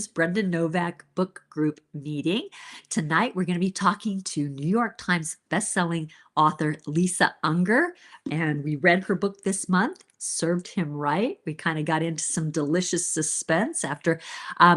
Brendan Novak book group meeting. Tonight, we're going to be talking to New York Times bestselling author Lisa Unger, and we read her book this month. Served him right. We kind of got into some delicious suspense after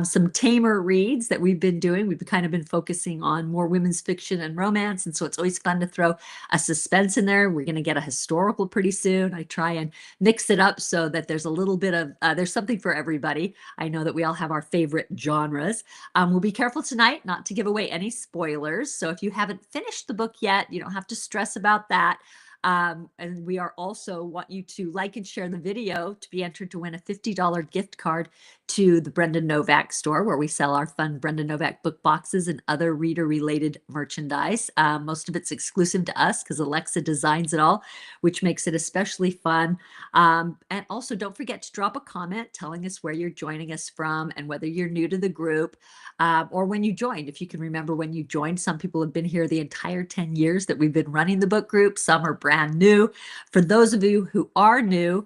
some tamer reads that we've been doing. We've kind of been focusing on more women's fiction and romance, and so it's always fun to throw a suspense in there. We're going to get a historical pretty soon. I try and mix it up so that there's a little bit of there's something for everybody. I know that we all have our favorite genres. We'll be careful tonight not to give away any spoilers. So if you haven't finished the book yet, you don't have to stress about that. And we are also want you to like and share the video to be entered to win a $50 gift card to the Brendan Novak store, where we sell our fun Brendan Novak book boxes and other reader-related merchandise. Most of it's exclusive to us because Alexa designs it all, which makes it especially fun. And also, don't forget to drop a comment telling us where you're joining us from and whether you're new to the group or when you joined. If you can remember when you joined, some people have been here the entire 10 years that we've been running the book group. Some are brand new. For those of you who are new,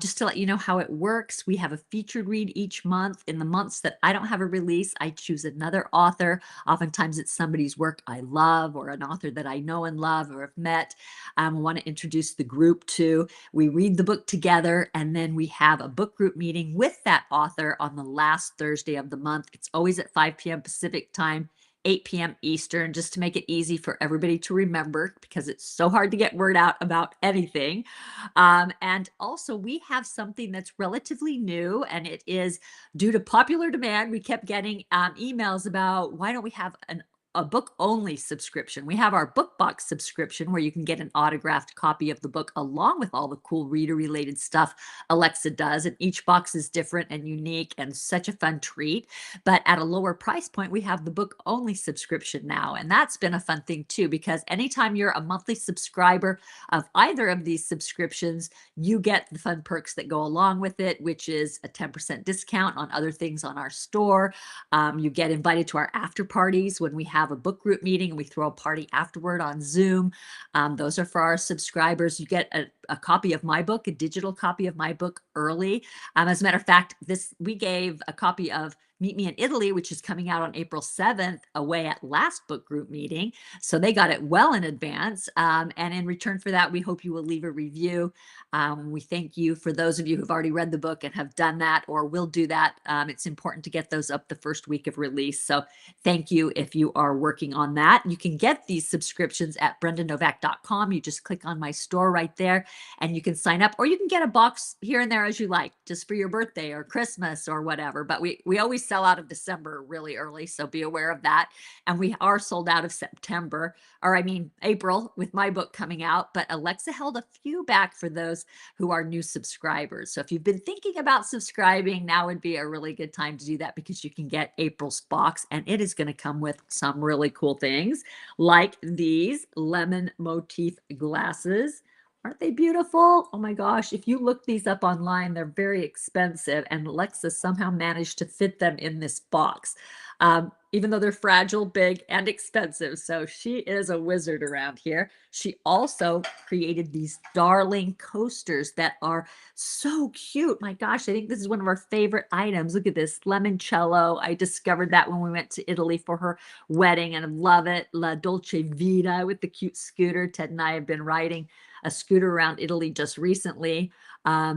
just to let you know how it works, we have a featured read each month. In the months that I don't have a release, I choose another author. Oftentimes it's somebody's work I love or an author that I know and love or have met. Want to introduce the group to. We read the book together, and then we have a book group meeting with that author on the last Thursday of the month. It's always at 5 p.m. Pacific time, 8 p.m. Eastern, just to make it easy for everybody to remember because it's so hard to get word out about anything. And also, we have something that's relatively new, and it is due to popular demand. We kept getting emails about why don't we have a book only subscription. We have our book box subscription where you can get an autographed copy of the book along with all the cool reader related stuff Alexa does. And each box is different and unique and such a fun treat. But at a lower price point, we have the book only subscription now. And that's been a fun thing too, because anytime you're a monthly subscriber of either of these subscriptions, you get the fun perks that go along with it, which is a 10% discount on other things on our store. You get invited to our after parties when we have a book group meeting and we throw a party afterward on Zoom. Those are for our subscribers. You get a copy of my book, a digital copy of my book early. As a matter of fact, we gave a copy of Meet Me in Italy, which is coming out on April 7th, away at last book group meeting. So they got it well in advance. And in return for that, we hope you will leave a review. We thank you for those of you who've already read the book and have done that or will do that. It's important to get those up the first week of release. So thank you if you are working on that. You can get these subscriptions at brendannovak.com. You just click on my store right there and you can sign up, or you can get a box here and there as you like, just for your birthday or Christmas or whatever. But we always sell out of December really early, so be aware of that. And we are sold out of September, or I mean April, with my book coming out. But Alexa held a few back for those who are new subscribers. So if you've been thinking about subscribing, now would be a really good time to do that, because you can get April's box, and it is going to come with some really cool things like these lemon motif glasses. Aren't they beautiful? Oh my gosh, if you look these up online, they're very expensive, and Alexa somehow managed to fit them in this box, even though they're fragile, big, and expensive. So she is a wizard around here. She also created these darling coasters that are so cute. My gosh, I think this is one of our favorite items. Look at this limoncello. I discovered that when we went to Italy for her wedding, and I love it. La Dolce Vita with the cute scooter. Ted and I have been riding a scooter around Italy just recently.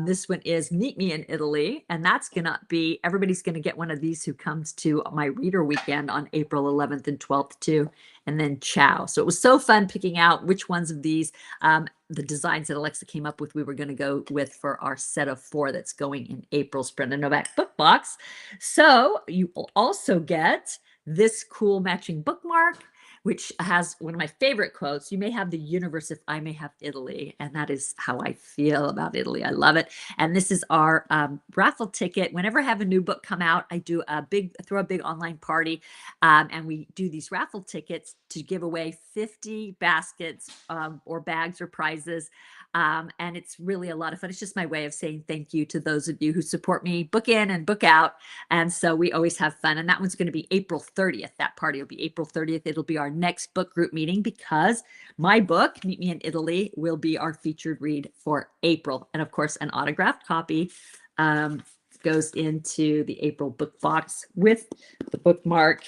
This one is Meet Me in Italy, and that's gonna be, everybody's gonna get one of these who comes to my reader weekend on April 11th and 12th too, and then ciao. So it was so fun picking out which ones of these, the designs that Alexa came up with, we were gonna go with for our set of 4 that's going in April's Brendan Novak book box. So you will also get this cool matching bookmark, which has one of my favorite quotes: "You may have the universe if I may have Italy." And that is how I feel about Italy. I love it. And this is our raffle ticket. Whenever I have a new book come out, I do throw a big online party, and we do these raffle tickets to give away 50 baskets or bags or prizes. And it's really a lot of fun. It's just my way of saying thank you to those of you who support me book in and book out. And so we always have fun. And that one's going to be April 30th. That party will be April 30th. It'll be our next book group meeting, because my book, Meet Me in Italy, will be our featured read for April. And of course, an autographed copy goes into the April book box with the bookmark,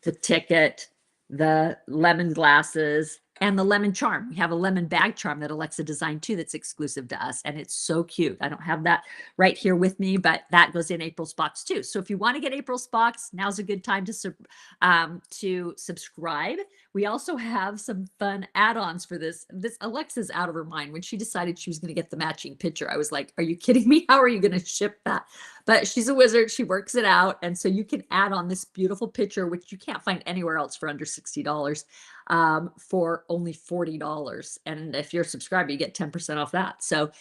the ticket, the lemon glasses, and the lemon charm. We have a lemon bag charm that Alexa designed too that's exclusive to us, and it's so cute. I don't have that right here with me, but that goes in April's box too. So if you want to get April's box, now's a good time to subscribe. We also have some fun add-ons for this. Alexa's out of her mind. When she decided she was going to get the matching picture, I was like, are you kidding me? How are you going to ship that? But she's a wizard. She works it out. And so you can add on this beautiful picture, which you can't find anywhere else for under $60, for only $40. And if you're a subscriber, you get 10% off that. So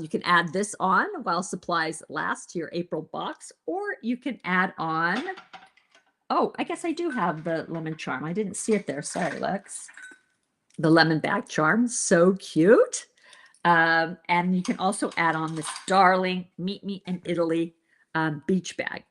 you can add this on while supplies last to your April box, or you can add on, oh, I guess I do have the lemon charm. I didn't see it there. Sorry, Lex. The lemon bag charm, so cute. And you can also add on this darling Meet Me in Italy beach bag.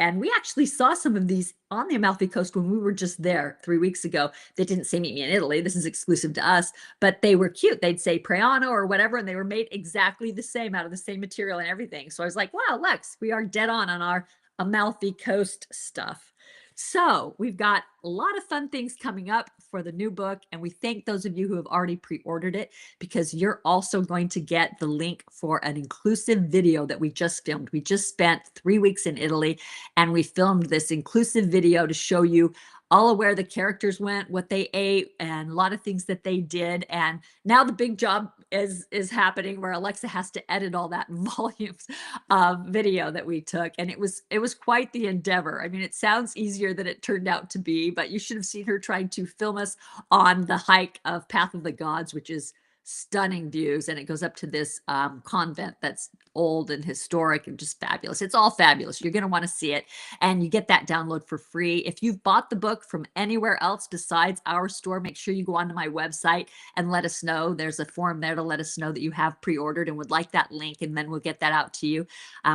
And we actually saw some of these on the Amalfi Coast when we were just there 3 weeks ago. They didn't say Meet Me in Italy. This is exclusive to us, but they were cute. They'd say Praiano or whatever, and they were made exactly the same out of the same material and everything. So I was like, wow, Lex, we are dead on our Amalfi Coast stuff. So we've got a lot of fun things coming up for the new book, and we thank those of you who have already pre-ordered it, because you're also going to get the link for an inclusive video that we just filmed. We just spent 3 weeks in Italy, and we filmed this inclusive video to show you all of where the characters went, what they ate, and a lot of things that they did. And now the big job is happening, where Alexa has to edit all that volumes of video that we took. And it was quite the endeavor. I mean, it sounds easier than it turned out to be, but you should have seen her trying to film us on the hike of Path of the Gods, which is stunning views, and it goes up to this convent that's old and historic and just fabulous. It's all fabulous. You're going to want to see it, and you get that download for free. If you've bought the book from anywhere else besides our store, make sure you go onto my website and let us know. There's a form there to let us know that you have pre-ordered and would like that link, and then we'll get that out to you.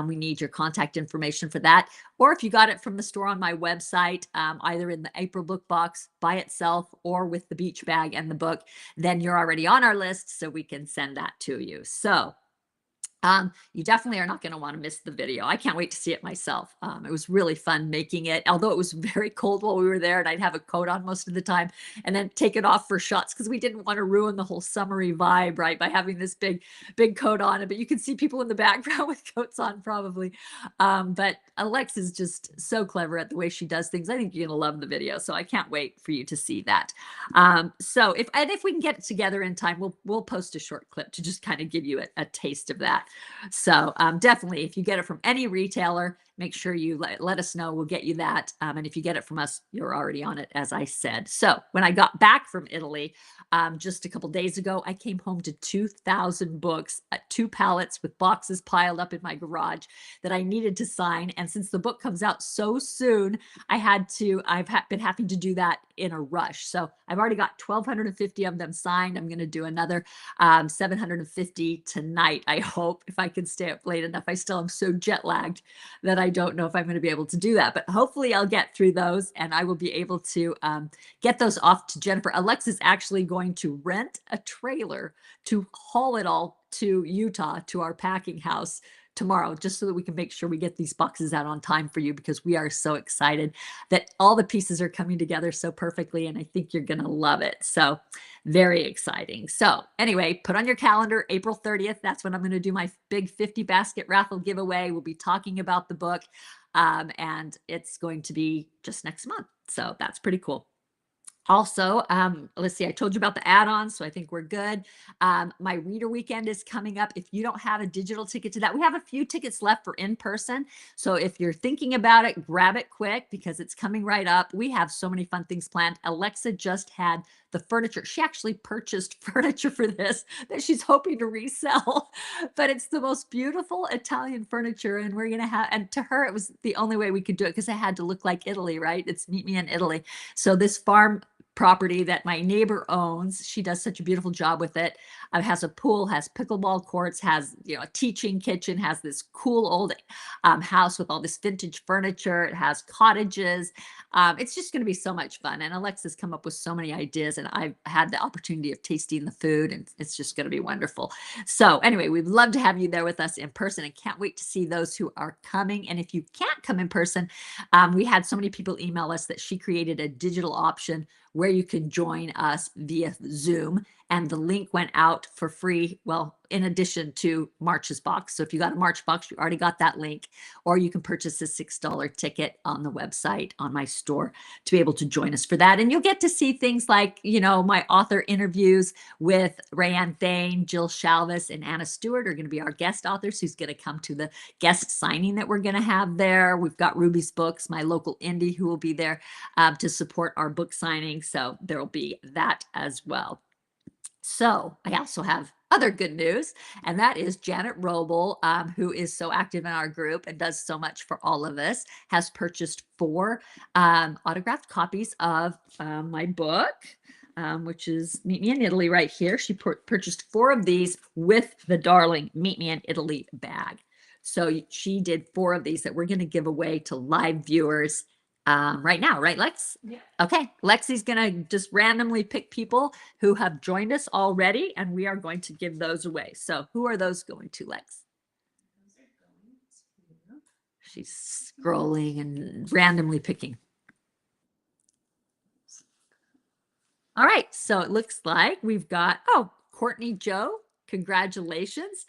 We need your contact information for that. Or if you got it from the store on my website, either in the April book box by itself or with the beach bag and the book, then you're already on our list, so we can send that to you. So you definitely are not going to want to miss the video. I can't wait to see it myself. It was really fun making it, although it was very cold while we were there, and I'd have a coat on most of the time and then take it off for shots, because we didn't want to ruin the whole summery vibe, right, by having this big coat on. But you can see people in the background with coats on probably. But Alex is just so clever at the way she does things. I think you're going to love the video, so I can't wait for you to see that. So if we can get it together in time, we'll post a short clip to just kind of give you a taste of that. So definitely, if you get it from any retailer, make sure you let us know. We'll get you that. And if you get it from us, you're already on it, as I said. So when I got back from Italy just a couple days ago, I came home to 2,000 books, 2 pallets with boxes piled up in my garage that I needed to sign. And since the book comes out so soon, I've been having to do that in a rush. So I've already got 1,250 of them signed. I'm going to do another 750 tonight, I hope, if I can stay up late enough. I still am so jet lagged that I don't know if I'm going to be able to do that, but hopefully I'll get through those, and I will be able to get those off to Jennifer. Alexa's actually going to rent a trailer to haul it all to Utah, to our packing house tomorrow, just so that we can make sure we get these boxes out on time for you, because we are so excited that all the pieces are coming together so perfectly, and I think you're going to love it. So very exciting. So anyway, put on your calendar, April 30th. That's when I'm going to do my big 50 basket raffle giveaway. We'll be talking about the book, and it's going to be just next month. So that's pretty cool. Also, let's see, I told you about the add-ons, so I think we're good. My reader weekend is coming up. If you don't have a digital ticket to that, we have a few tickets left for in-person. So if you're thinking about it, grab it quick, because it's coming right up. We have so many fun things planned. Alexa just had the furniture. She actually purchased furniture for this that she's hoping to resell, but it's the most beautiful Italian furniture. And we're going to have, and to her, it was the only way we could do it, because it had to look like Italy, right? It's Meet Me in Italy. So this farm property that my neighbor owns. She does such a beautiful job with it. Has a pool, has pickleball courts, has, you know, a teaching kitchen, has this cool old house with all this vintage furniture. It has cottages. It's just going to be so much fun. And Alexa's come up with so many ideas, and I've had the opportunity of tasting the food, and it's just going to be wonderful. So anyway, we'd love to have you there with us in person, and can't wait to see those who are coming. And if you can't come in person, we had so many people email us that she created a digital option where you can join us via Zoom, and the link went out for free. Well, in addition to March's box. So if you got a March box, you already got that link, or you can purchase a $6 ticket on the website on my store to be able to join us for that. And you'll get to see things like, you know, my author interviews with Rayanne Thane, Jill Shalvis, and Anna Stewart are going to be our guest authors who's going to come to the guest signing that we're going to have there. We've got Ruby's Books, my local indie, who will be there to support our book signing. So there will be that as well. So I also have other good news, and that is Janet Roble, who is so active in our group and does so much for all of us, has purchased 4 autographed copies of my book, which is Meet Me in Italy right here. She purchased 4 of these with the darling Meet Me in Italy bag. So she did 4 of these that we're going to give away to live viewers right now, right, Lex? Yeah. Okay, Lexi's gonna just randomly pick people who have joined us already, and we are going to give those away. So who are those going to, Lex? She's scrolling and randomly picking. All right, so it looks like we've got, oh, Courtney Joe, congratulations.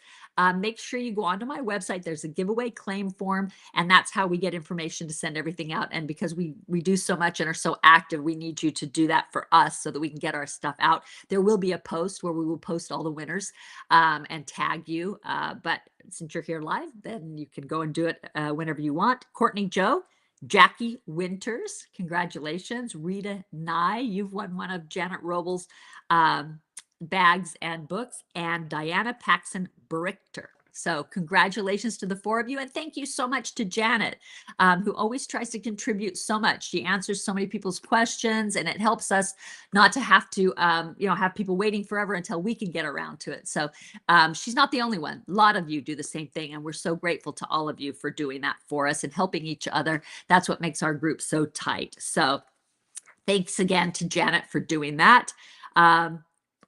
Make sure you go onto my website. There's a giveaway claim form, and that's how we get information to send everything out. And because we do so much and are so active, we need you to do that for us so that we can get our stuff out. There will be a post where we will post all the winners and tag you. But since you're here live, then you can go and do it whenever you want. Courtney Joe, Jackie Winters, congratulations. Rita Nye, you've won one of Janet Roble's bags and books, and Diana Paxson Brichter. So congratulations to the 4 of you, and thank you so much to Janet, who always tries to contribute so much. She answers so many people's questions, and it helps us not to have to, have people waiting forever until we can get around to it. So she's not the only one. A lot of you do the same thing, and we're so grateful to all of you for doing that for us and helping each other. That's what makes our group so tight. So thanks again to Janet for doing that.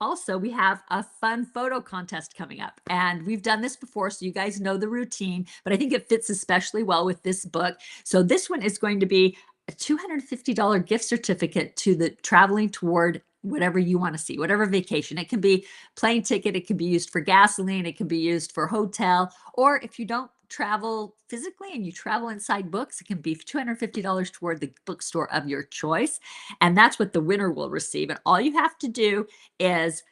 Also, we have a fun photo contest coming up, and we've done this before, so you guys know the routine, but I think it fits especially well with this book. So this one is going to be a $250 gift certificate to the traveling toward whatever you want to see, whatever vacation. It can be plane ticket, it can be used for gasoline, it can be used for hotel, or if you don't travel physically and you travel inside books, it can be $250 toward the bookstore of your choice. And that's what the winner will receive. And all you have to do is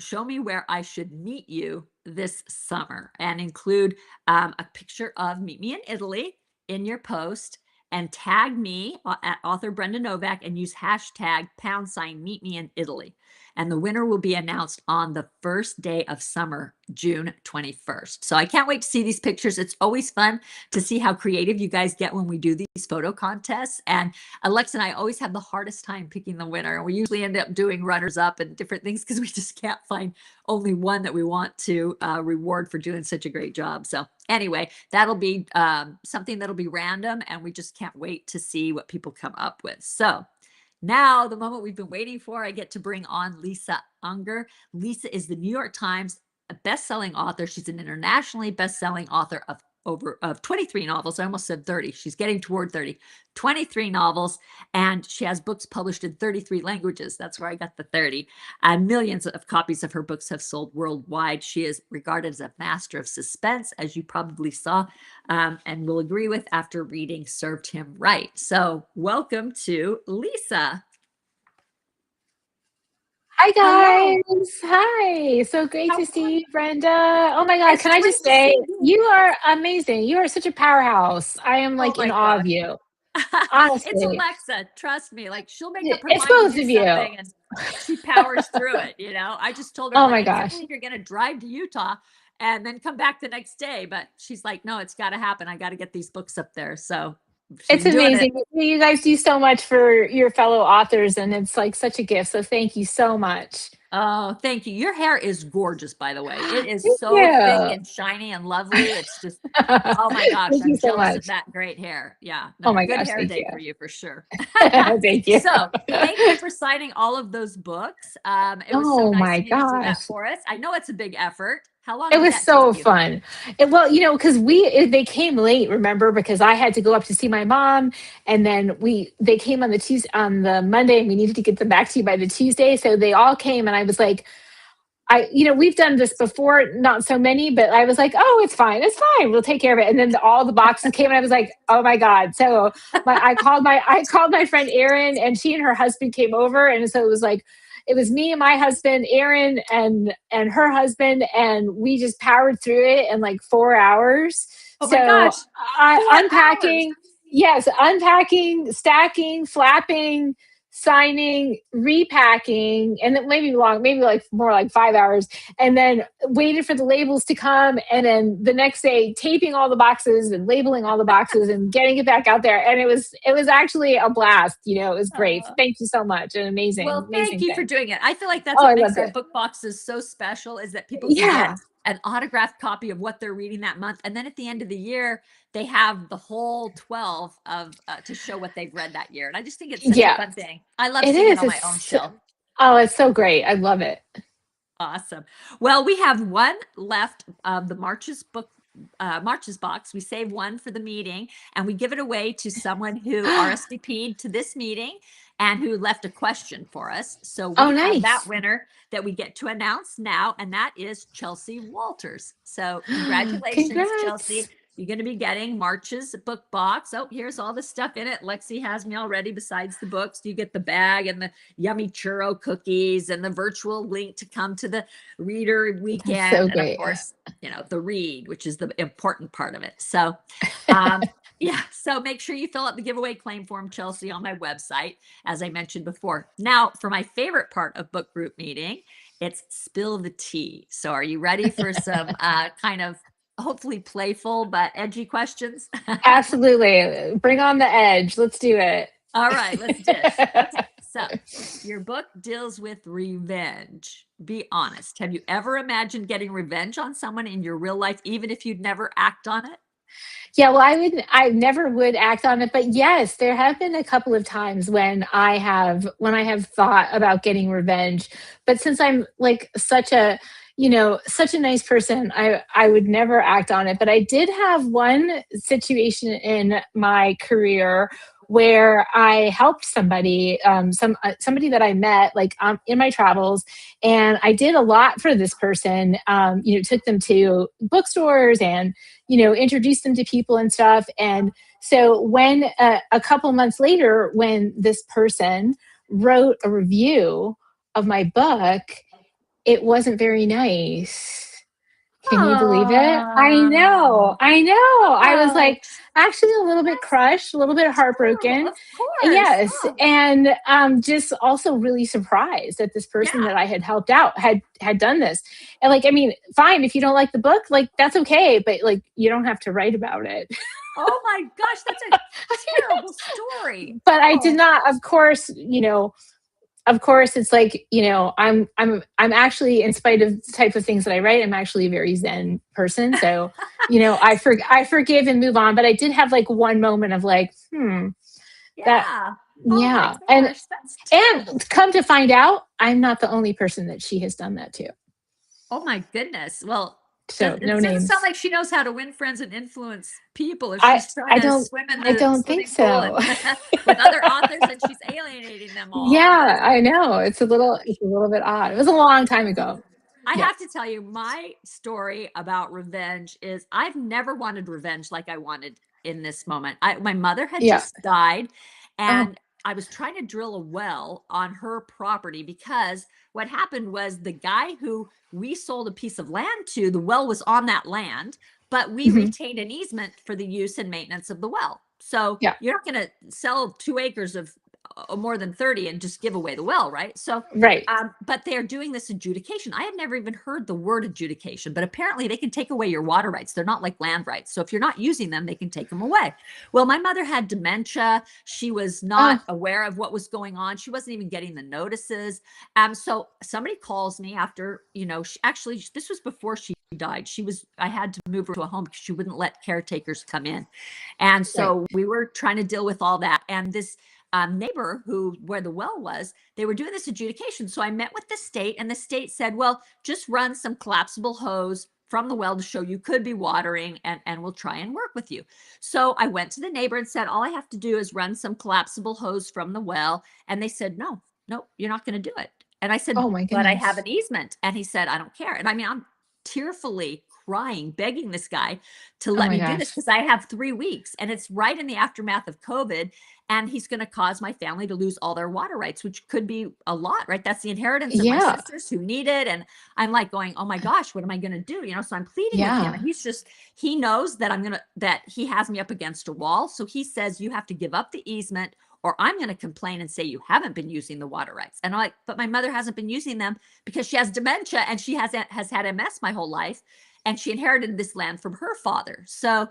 show me where I should meet you this summer, and include a picture of Meet Me in Italy in your post, and tag me at author Brenda Novak and use hashtag # Meet Me in Italy. And the winner will be announced on the first day of summer, June 21st. So I can't wait to see these pictures. It's always fun to see how creative you guys get when we do these photo contests. And Alexa and I always have the hardest time picking the winner. And we usually end up doing runners up and different things because we just can't find only one that we want to reward for doing such a great job. So anyway, that'll be something that'll be random, and we just can't wait to see what people come up with. So now, the moment we've been waiting for, I get to bring on Lisa Unger. Lisa is the New York Times best-selling author. She's an internationally best-selling author of 23 novels. I almost said 30. She's getting toward 30. 23 novels, and she has books published in 33 languages. That's where I got the 30. And millions of copies of her books have sold worldwide. She is regarded as a master of suspense, as you probably saw, and will agree with after reading Served Him Right. So welcome to Lisa. Hi Hello. guys. Hi. So great How to are see you? you, Brenda. Oh my God. It's Can I great just to see say you. you are amazing. You are such a powerhouse. I am Oh like in my awe of gosh. you. It's Honestly. Alexa, trust me. Like, she'll make up her It's mind to both do of you. something, and she powers through it, you know. I just told her, I'm Oh like, my it sounds gosh. like you're gonna drive to Utah and then come back the next day. But she's like, no, it's gotta happen. I gotta get these books up there. So It's She's doing it. amazing. You guys do so much for your fellow authors, and it's like such a gift. So thank you so much. Oh, thank you. Your hair is gorgeous, by the way. It is Thank so thick you. and shiny and lovely. It's just, oh my gosh, Thank you I'm so jealous of much. that great hair. Yeah, Oh no, my good gosh, hair thank day you. for you for sure. Thank you. So, thank you for signing all of those books. It was so Oh nice my of you to do that gosh. for us. I know it's a big effort. How long It did was that take so you? fun. Well, because they came late, remember, because I had to go up to see my mom, and then they came on the Monday, and we needed to get them back to you by the Tuesday. So they all came, and I was like, we've done this before, not so many, but I was like, oh, it's fine, we'll take care of it. And then all the boxes came, and I was like, oh my god. So I called my friend Erin, and she and her husband came over, and so it was me and my husband, Erin, and her husband, and we just powered through it in like 4 hours. Oh my So gosh, I 4 hours. unpacking, yes, unpacking, stacking, flapping, signing, repacking, and then maybe like more like 5 hours, and then waited for the labels to come, and then the next day taping all the boxes and labeling all the boxes and getting it back out there. And it was actually a blast. It was great. Uh, Thank you so much. An amazing, Well, thank amazing you for thing. doing it. I feel like that's Oh, what I makes loved our it. book boxes so special is that people can get Yeah. an autographed copy of what they're reading that month. And then at the end of the year, they have the whole 12 of to show what they've read that year. And I just think it's such a Yeah, fun thing. I love it seeing it is. on my own shelf. Oh, it's so great. I love it. Awesome. Well, we have one left of the Marches box. We save one for the meeting and we give it away to someone who RSVP'd to this meeting and who left a question for us. So Oh, we have that nice. winner that we get to announce now, and that is Chelsea Walters. So congratulations, Congrats. Chelsea. You're going to be getting March's book box. Oh, here's all the stuff in it. Lexi has me already besides the books. You get the bag and the yummy churro cookies and the virtual link to come to the reader That's so weekend. And of great. course, the read, which is the important part of it. So, yeah, so make sure you fill out the giveaway claim form, Chelsea, on my website, as I mentioned before. Now, for my favorite part of book group meeting, it's spill the tea. So, are you ready for some kind of hopefully playful but edgy questions? Absolutely. Bring on the edge. Let's do it. All right, let's do this. Okay, so your book deals with revenge. Be honest. Have you ever imagined getting revenge on someone in your real life, even if you'd never act on it? Yeah, well, I never would act on it, but yes, there have been a couple of times when I have thought about getting revenge. But since I'm like such a nice person, I would never act on it. But I did have one situation in my career where I helped somebody, somebody that I met like in my travels, and I did a lot for this person. Took them to bookstores and introduced them to people and stuff. And so when a couple months later, when this person wrote a review of my book, it wasn't very nice. Can you believe it? I know. Oh, I know. I was like ouch. actually a little bit That's crushed, a little bit terrible. heartbroken. Of course. Yes. Oh, And just also really surprised that this person yeah. that I had helped out had done this. And like, I mean, fine, if you don't like the book, like that's okay, but like you don't have to write about it. Oh my gosh, that's a terrible story. But I did Oh, not, of course it's like I'm actually, in spite of the type of things that I write, I'm actually a very zen person. So I forgive and move on. But I did have like one moment of like that. yeah. Oh my Yeah. and gosh, that's terrible. and come to find out, I'm not the only person that she has done that to. Oh my goodness. Well, So it no doesn't sound names. like she knows how to win friends and influence people if i she's trying i to don't swim in I the don't think swimming pool so. and with other authors and she's alienating them all. Yeah, That's I know, it's a little bit odd. It was a long time ago. I Yeah. have to tell you, my story about revenge is I've never wanted revenge like I wanted in this moment. My mother had Yeah. just died, Oh. and I was trying to drill a well on her property because what happened was the guy who we sold a piece of land to, the well was on that land, but we Mhm. retained an easement for the use and maintenance of the well. So Yeah. you're not going to sell 2 acres of more than 30 and just give away the well, right? So, Right. but they're doing this adjudication. I had never even heard the word adjudication, but apparently they can take away your water rights. They're not like land rights. So if you're not using them, they can take them away. Well, my mother had dementia. She was Oh, not aware of what was going on. She wasn't even getting the notices. So somebody calls me after, actually, this was before she died. I had to move her to a home because she wouldn't let caretakers come in. And right. so we were trying to deal with all that. And this neighbor where the well was, they were doing this adjudication. So I met with the state, and the state said, well, just run some collapsible hose from the well to show you could be watering, and we'll try and work with you. So I went to the neighbor and said, all I have to do is run some collapsible hose from the well. And they said, no, you're not going to do it. And I said, Oh my but I have goodness. an easement. And he said, I don't care. And I mean, I'm tearfully crying, begging this guy to Oh let my me do this gosh. because I have 3 weeks, and it's right in the aftermath of COVID. And he's going to cause my family to lose all their water rights, which could be a lot, right? That's the inheritance of my Yeah. sisters who need it. And I'm like going, oh my gosh, what am I going to do? So I'm pleading with him, Yeah. and he knows that he has me up against a wall. So he says, you have to give up the easement, or I'm going to complain and say you haven't been using the water rights. And I'm like, but my mother hasn't been using them because she has dementia, and she has had MS my whole life, and she inherited this land from her father. So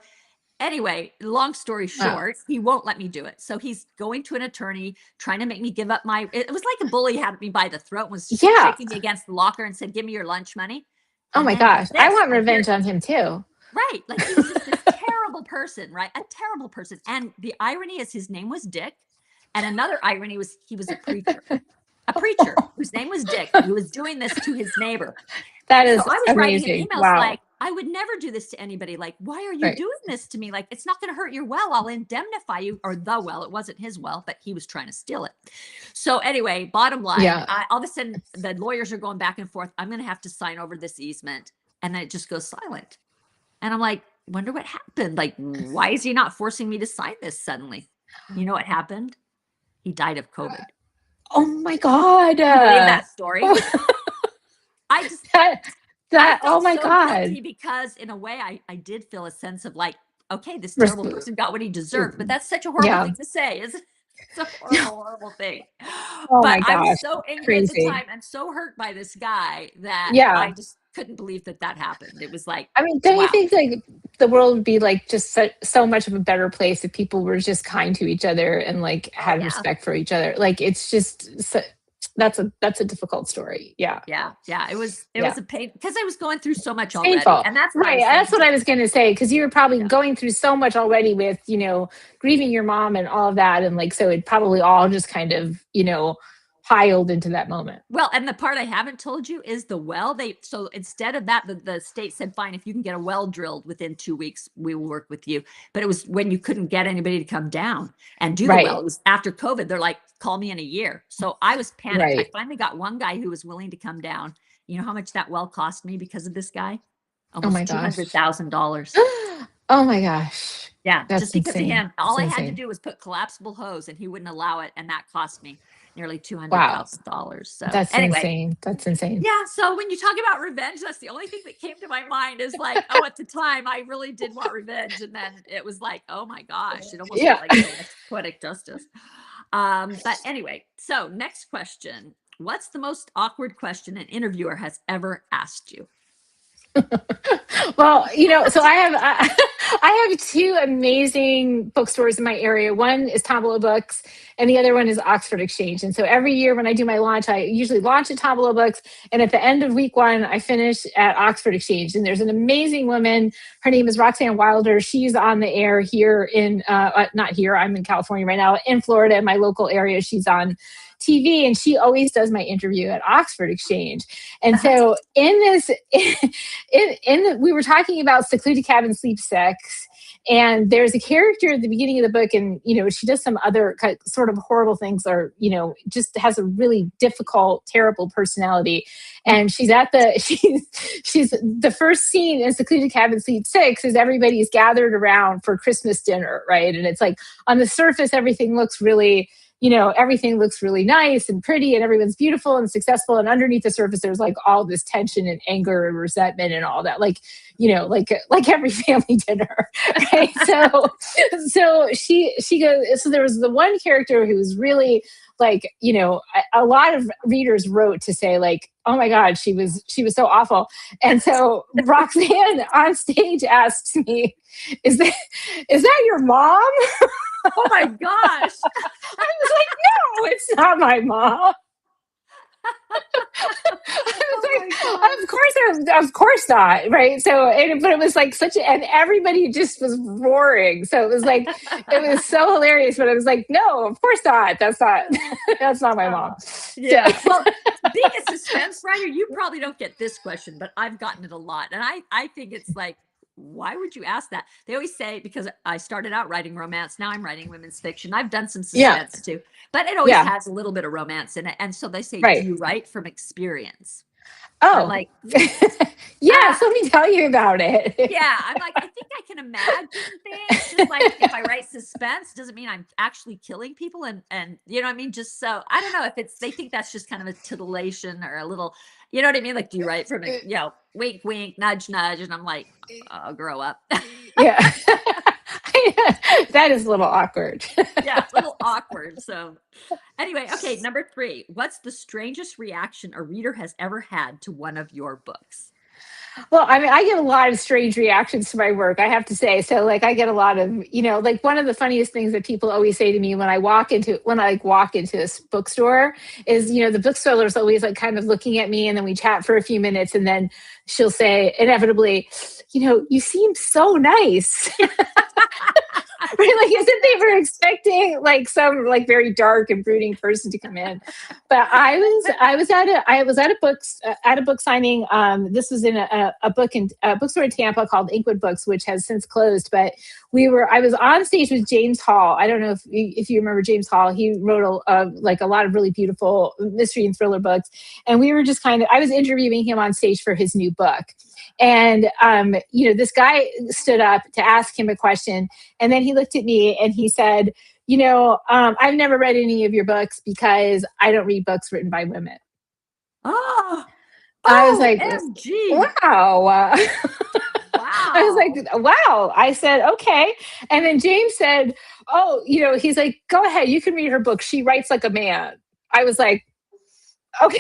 anyway, long story Wow. short, he won't let me do it. So he's going to an attorney, trying to make me give up it was like a bully had me by the throat, was Yeah. shaking me against the locker and said, give me your lunch money. Oh And my then gosh. get I this, want revenge on him too. right. Like he was just this terrible person, right? A terrible person. And the irony is his name was Dick. And another irony was he was a preacher whose name was Dick, who was doing this to his neighbor. That So is I was writing him amazing. emails Wow. like, I would never do this to anybody. Like, why are you Right. doing this to me? Like, it's not going to hurt your well. I'll indemnify you, or the well. It wasn't his well, but he was trying to steal it. So anyway, bottom line, Yeah. all of a sudden the lawyers are going back and forth. I'm going to have to sign over this easement. And then it just goes silent. And I'm like, wonder what happened. Like, why is he not forcing me to sign this suddenly? You know what happened? He died of COVID. Oh my God. You believe that story? I just that, I that, oh felt my so God. guilty because in a way I did feel a sense of like, okay, this terrible Res- person got what he deserved, but that's such a horrible Yeah. thing to say, isn't it? It's a horrible, horrible thing. Oh But my I was gosh. so angry at the Crazy. time and so hurt by this guy that I Yeah. just couldn't believe that happened. It was like, I mean, don't you wow. think like the world would be like just so much of a better place if people were just kind to each other and like Oh had yeah. respect for each other? Like it's just that's a difficult story. Yeah. Yeah. It was Yeah. a pain because I was going through so much It's already. painful. And that's what I Right. was That's saying what to, I was going to say because you were probably yeah. going through so much already with, grieving your mom and all of that and like so it probably all just kind of, piled into that moment. Well, and the part I haven't told you is the well. So instead of that, the state said, fine, if you can get a well drilled within 2 weeks, we will work with you. But it was when you couldn't get anybody to come down and do the well. Right. It was after COVID. They're like, call me in a year. So I was panicked. I Right. finally got one guy who was willing to come down. You know how much that well cost me because of this guy? Oh my Almost gosh. $200,000. Oh my gosh. Yeah, That's just because of insane. him. That's All I had to insane. do was put collapsible hose, and he wouldn't allow it, and that cost me nearly Wow. $200,000. So That's anyway, insane. That's insane. yeah, so when you talk about revenge, that's the only thing that came to my mind is like, oh, at the time I really did want revenge. And then it was like, oh my gosh, it almost felt Yeah. like poetic justice. But anyway, so next question. What's the most awkward question an interviewer has ever asked you? Well, so I have two amazing bookstores in my area. One is Tombola Books, and the other one is Oxford Exchange. And so every year when I do my launch, I usually launch at Tombola Books, and at the end of week one, I finish at Oxford Exchange. And there's an amazing woman. Her name is Roxanne Wilder. She's on the air here in not here. I'm in California right now. In Florida, in my local area, she's on TV, and she always does my interview at Oxford Exchange. And so in this we were talking about secluded cabin sleep sex, and there's a character at the beginning of the book, and she does some other sort of horrible things, or just has a really difficult, terrible personality. And she's she's the first scene in secluded cabin sleep 6 is everybody's gathered around for Christmas dinner, right? And it's like on the surface everything looks really everything looks really nice and pretty and everyone's beautiful and successful. And underneath the surface, there's like all this tension and anger and resentment and all that. Like every family dinner. Right. So she goes, so there was the one character who was really like, a lot of readers wrote to say like, oh my God, she was so awful. And so Roxanne on stage asked me, is that your mom? Oh my gosh. I was like, no, it's not my mom. I was Oh my God. like, of course not, right? But it was like and everybody just was roaring. So it was so hilarious. But I was like, no, of course not. That's not my mom. So, Yeah. Well, being a suspense writer, you probably don't get this question, but I've gotten it a lot. And I think it's like, why would you ask that? They always say, because I started out writing romance, now I'm writing women's fiction. I've done some yeah, suspense too, but it always yeah, has a little bit of romance in it. And so they say, do right. you write from experience? I'm Oh, like, yes. uh, Let me tell you about it. yeah, I'm like, I think I can imagine things. Just like if I write suspense, doesn't mean I'm actually killing people. And you know what I mean? Just so I don't know if it's they think that's just kind of a titillation or a little, you know what I mean? Like, do you write from a wink, wink, nudge, nudge? And I'm like, oh, grow up. Yeah. That is a little awkward. Yeah, a little awkward. So anyway, okay, number 3. What's the strangest reaction a reader has ever had to one of your books? Well, I mean, I get a lot of strange reactions to my work, I have to say. So, like, I get a lot of, like one of the funniest things that people always say to me when I like walk into a bookstore is, the bookseller is always like kind of looking at me, and then we chat for a few minutes, and then she'll say inevitably, you seem so nice. Right, like as if they were expecting like some like very dark and brooding person to come in. But I was at a book signing. This was in a bookstore in Tampa called Inkwood Books, which has since closed. But I was on stage with James Hall. I don't know if you remember James Hall. He wrote like a lot of really beautiful mystery and thriller books, and we were just I was interviewing him on stage for his new book. And this guy stood up to ask him a question, and then he looked at me and he said, I've never read any of your books because I don't read books written by women. Oh, I was oh, like, MG. wow. I was Wow. like, wow. I said, okay. And then James said, oh, he's like, go ahead. You can read her book. She writes like a man. I was like, okay.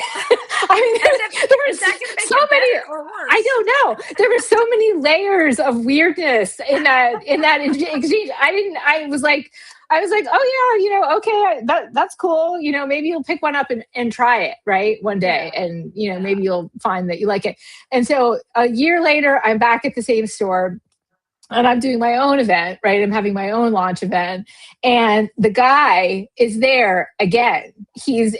I mean, As if, there is were that going to make so it many. better or I worse? don't know. There were so many layers of weirdness in that exchange. I was like, oh yeah, okay, that's cool. Maybe you'll pick one up and try it right one day, Yeah. and Yeah. maybe you'll find that you like it. And so a year later, I'm back at the same store, and I'm doing my own event, right? I'm having my own launch event, and the guy is there again. He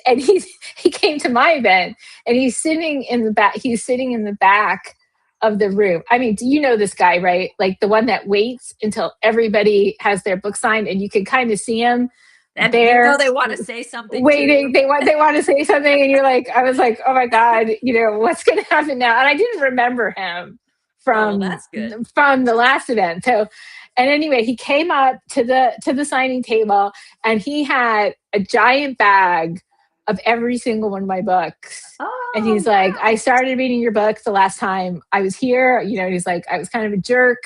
came to my event, and he's sitting in the back. He's sitting in the back of the room. I mean, do you know this guy, right? Like the one that waits until everybody has their book signed, and you can kind of see him And you know there they want to say something waiting. too. They want to say something, and you're like, I was like, oh my God, what's going to happen now? And I didn't remember him Oh, well, from that's good. from the last event. So, and anyway, he came up to the signing table, and he had a giant bag of every single one of my books. And Oh, he's like, I wow. started reading your book the last time I was here. He's like, I was kind of a jerk.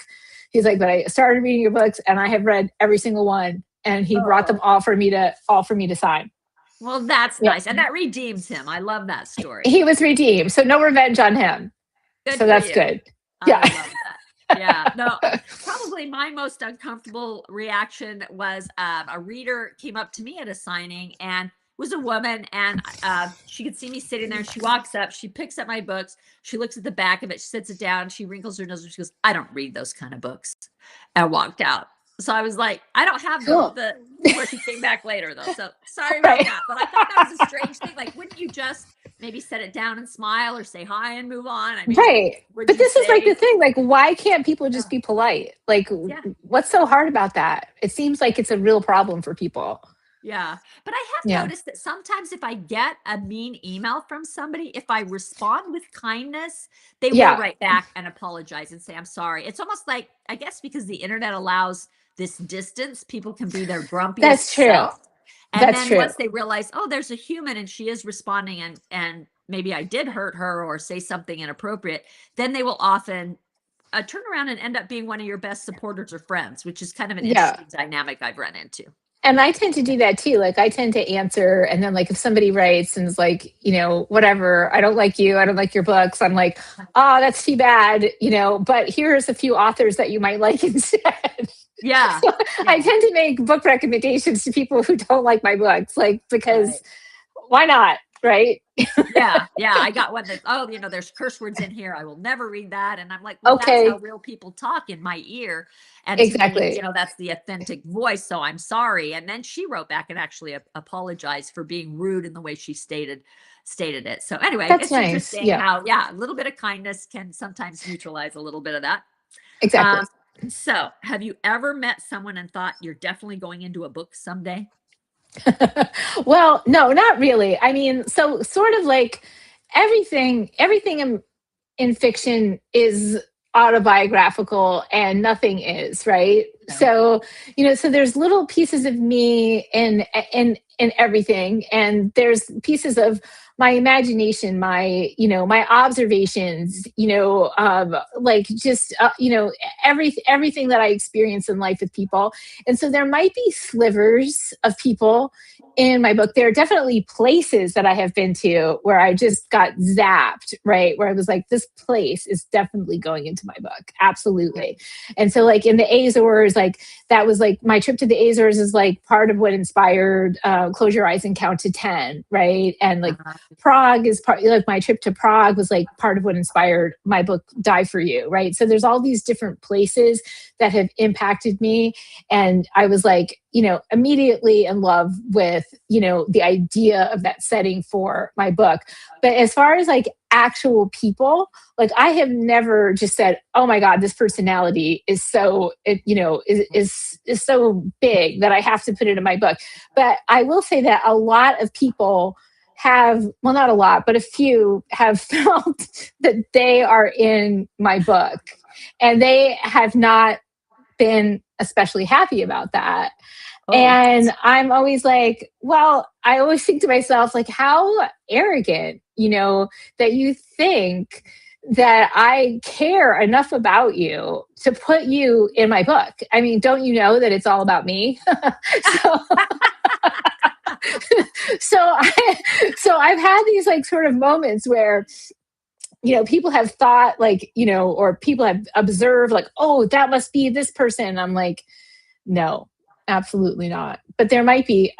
He's like, but I started reading your books, and I have read every single one. And he brought them Oh, all for me to sign. well, that's Yeah. nice. And that redeems him. I love that story. He was redeemed. So no revenge on him. Good So for that's you. good. I Yeah. love that. Yeah. No, probably my most uncomfortable reaction was a reader came up to me at a signing and was a woman, and she could see me sitting there, and she walks up, she picks up my books, she looks at the back of it, she sits it down, she wrinkles her nose, and she goes, I don't read those kind of books, and walked out. So I was like, I don't have Cool. the where she came back later though. So sorry about Right. that. But I thought that was a strange thing. Like, wouldn't you just maybe set it down and smile or say hi and move on? I mean, Right. would But you this is like the say, thing. Like, why can't people just yeah, be polite? Like, yeah, what's so hard about that? It seems like it's a real problem for people. yeah. But I have Yeah. noticed that sometimes if I get a mean email from somebody, if I respond with kindness, they will Yeah. write back and apologize and say, I'm sorry. It's almost like, I guess, because the internet allows this distance, people can be their That's grumpiest true. self. And That's then true. once they realize, oh, there's a human and she is responding, and maybe I did hurt her or say something inappropriate, then they will often turn around and end up being one of your best supporters or friends, which is kind of an Yeah. interesting dynamic I've run into. And I tend to do that too. Like I tend to answer, and then like if somebody writes and is like, whatever, I don't like you, I don't like your books, I'm like, oh, that's too bad, but here's a few authors that you might like instead. Yeah. So I Yeah. tend to make book recommendations to people who don't like my books, like because Right. why not? Right. Yeah, yeah. I got one that, oh, there's curse words in here. I will never read that. And I'm like, well, that's how Okay. real people talk in my ear. And to me, Exactly. that's the authentic voice. So I'm sorry. And then she wrote back and actually apologized for being rude in the way she stated it. So anyway, That's it's nice. interesting Yeah. how, yeah, a little bit of kindness can sometimes neutralize a little bit of that. Exactly. Um, so have you ever met someone and thought you're definitely going into a book someday? Well, no, not really. I mean, so sort of like everything in fiction is autobiographical and nothing is, right? No. So, so there's little pieces of me in everything, and there's pieces of my imagination, my observations, like just everything that I experience in life with people. And so there might be slivers of people in my book. There are definitely places that I have been to where I just got zapped, right? Where I was like, this place is definitely going into my book. Absolutely. And so, like, in the Azores, like, that was like my trip to the Azores is like part of what inspired Close Your Eyes and Count to 10, right? And like, Uh-huh. Prague is part, like, my trip to Prague was like part of what inspired my book, Die for You, right? So, there's all these different places that have impacted me. And I was like, immediately in love with, the idea of that setting for my book. But as far as like actual people, like I have never just said, oh my God, this personality is so, is so big that I have to put it in my book. But I will say that a lot of people have, well, not a lot, but a few have felt that they are in my book, and they have not been especially happy about that. Oh, And I'm always like, well, I always think to myself, like, how arrogant, that you think that I care enough about you to put you in my book. I mean, don't you know that it's all about me? so so I've had these like sort of moments where people have thought like, or people have observed like, oh, that must be this person. I'm like, no, absolutely not. But there might be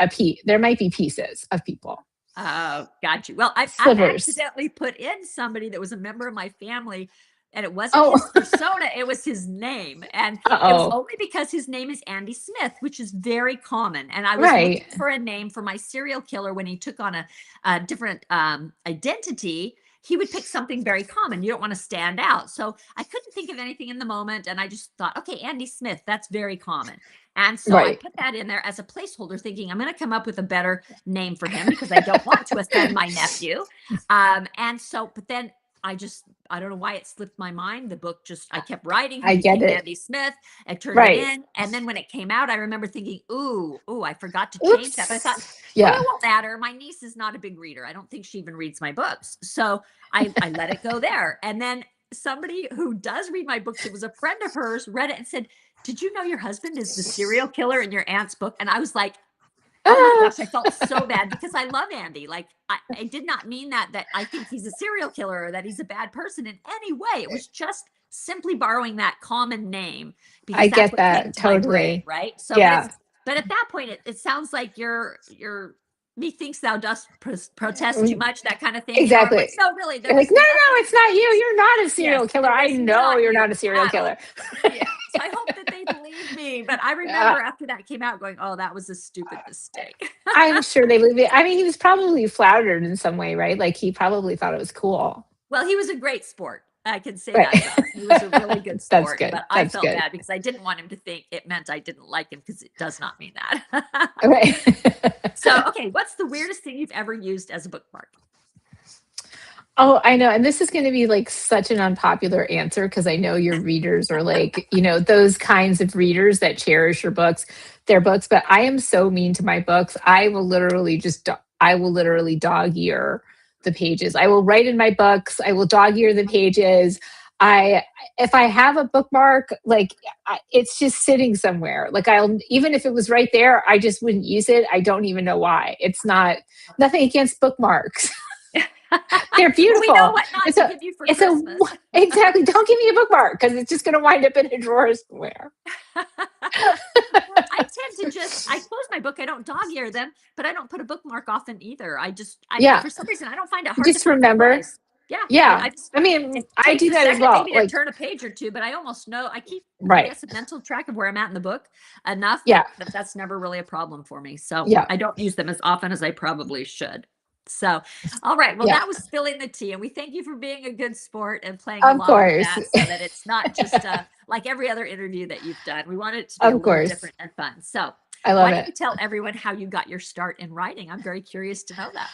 pieces of people. oh, got you. Well, I've Slivers. accidentally put in somebody that was a member of my family, and it wasn't Oh, his persona, it was his name. And it was uh-oh. only because his name is Andy Smith, which is very common. And I was Right. looking for a name for my serial killer when he took on a different identity. He would pick something very common. You don't want to stand out. So I couldn't think of anything in the moment. And I just thought, okay, Andy Smith, that's very common. And so I Right. put that in there as a placeholder, thinking I'm going to come up with a better name for him because I don't want to offend my nephew. And so, but then I don't know why it slipped my mind. The book just, I kept writing. He I get became it. Andy Smith. I turned it Right. in. And then when it came out, I remember thinking, ooh, I forgot to change that. But I thought, Oops. oh, it Yeah. won't matter. My niece is not a big reader. I don't think she even reads my books. So I let it go there. And then somebody who does read my books, it was a friend of hers, read it and said, did you know your husband is the serial killer in your aunt's book? And I was like, oh my Ah, gosh, I felt so bad because I love Andy. Like I did not mean that I think he's a serial killer or that he's a bad person in any way. It was just simply borrowing that common name I because that's get what came that to my brain, totally. right? So, Yeah. but at that point, it sounds like you're methinks thou dost protest too much, that kind of thing. I'm like, Exactly. no, really, there You're like, was no, no, nothing. it's not you. You're not a Yes, serial killer. it I was know not you're you not a serial at killer. all. Yeah. So I hope that they believe me. But I uh, remember after that came out going, oh, that was a stupid mistake. I'm sure they believe it. I mean, he was probably flattered in some way, right? Like he probably thought it was cool. Well, he was a great sport. I can say that Right. about him. He was a really good That's sport, good. but I That's felt good. bad because I didn't want him to think it meant I didn't like him because it does not mean that. Right. So, okay, what's the weirdest thing you've ever used as a bookmark? Oh, I know. And this is going to be like such an unpopular answer because I know your readers are like, those kinds of readers that cherish their books. But I am so mean to my books. I will literally dog ear the pages. I will write in my books. I will dog ear the pages. I, if I have a bookmark, like it's just sitting somewhere. Like even if it was right there, I just wouldn't use it. I don't even know why. It's not, nothing against bookmarks. They're Well, we know beautiful. what not It's to a give you for it's a Christmas. exactly. Don't give me a bookmark because it's just going to wind up in a drawer somewhere. Well, I tend to I close my book. I don't dog ear them, but I don't put a bookmark often either. Yeah, For some reason, I don't find it hard to just find the remember. place. Yeah, Yeah, I just, I it mean, I takes do a that as second well. maybe to Like, turn a page or two, but I almost know, I keep, I right? guess, a mental track of where I'm at in the book enough Yeah, that that's never really a problem for me. So yeah, I don't use them as often as I probably should. So, all right. Well, yeah. that was spilling the tea, and we thank you for being a good sport and playing Of along with course, that, so that it's not just like every other interview that you've done. We want it to be a of little course. different and fun. So, I love why don't it. you tell everyone how you got your start in writing? I'm very curious to know that.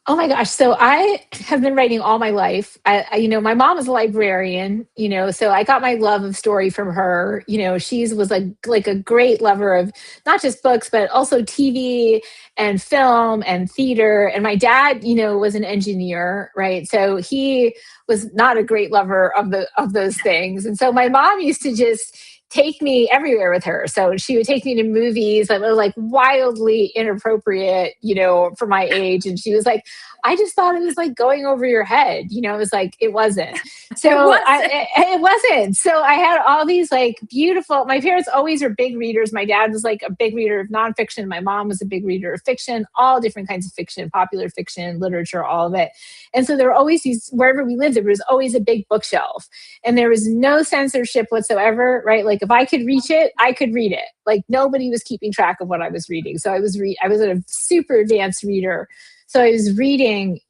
Oh my gosh. So I have been writing all my life. My mom was a librarian, so I got my love of story from her. She's was like a great lover of not just books, but also TV and film and theater. And my dad, was an engineer, right? So he was not a great lover of those things. And so my mom used to just take me everywhere with her. So she would take me to movies that were like wildly inappropriate, for my age. And she was like, I just thought it was like going over your head. It was like, it wasn't. It So was. it wasn't. So I had all these like beautiful, my parents always were big readers. My dad was like a big reader of nonfiction. My mom was a big reader of fiction, all different kinds of fiction, popular fiction, literature, all of it. And so there were always wherever we lived, there was always a big bookshelf and there was no censorship whatsoever, right? Like if I could reach it, I could read it. Like nobody was keeping track of what I was reading. So I was a super advanced reader. So I was reading,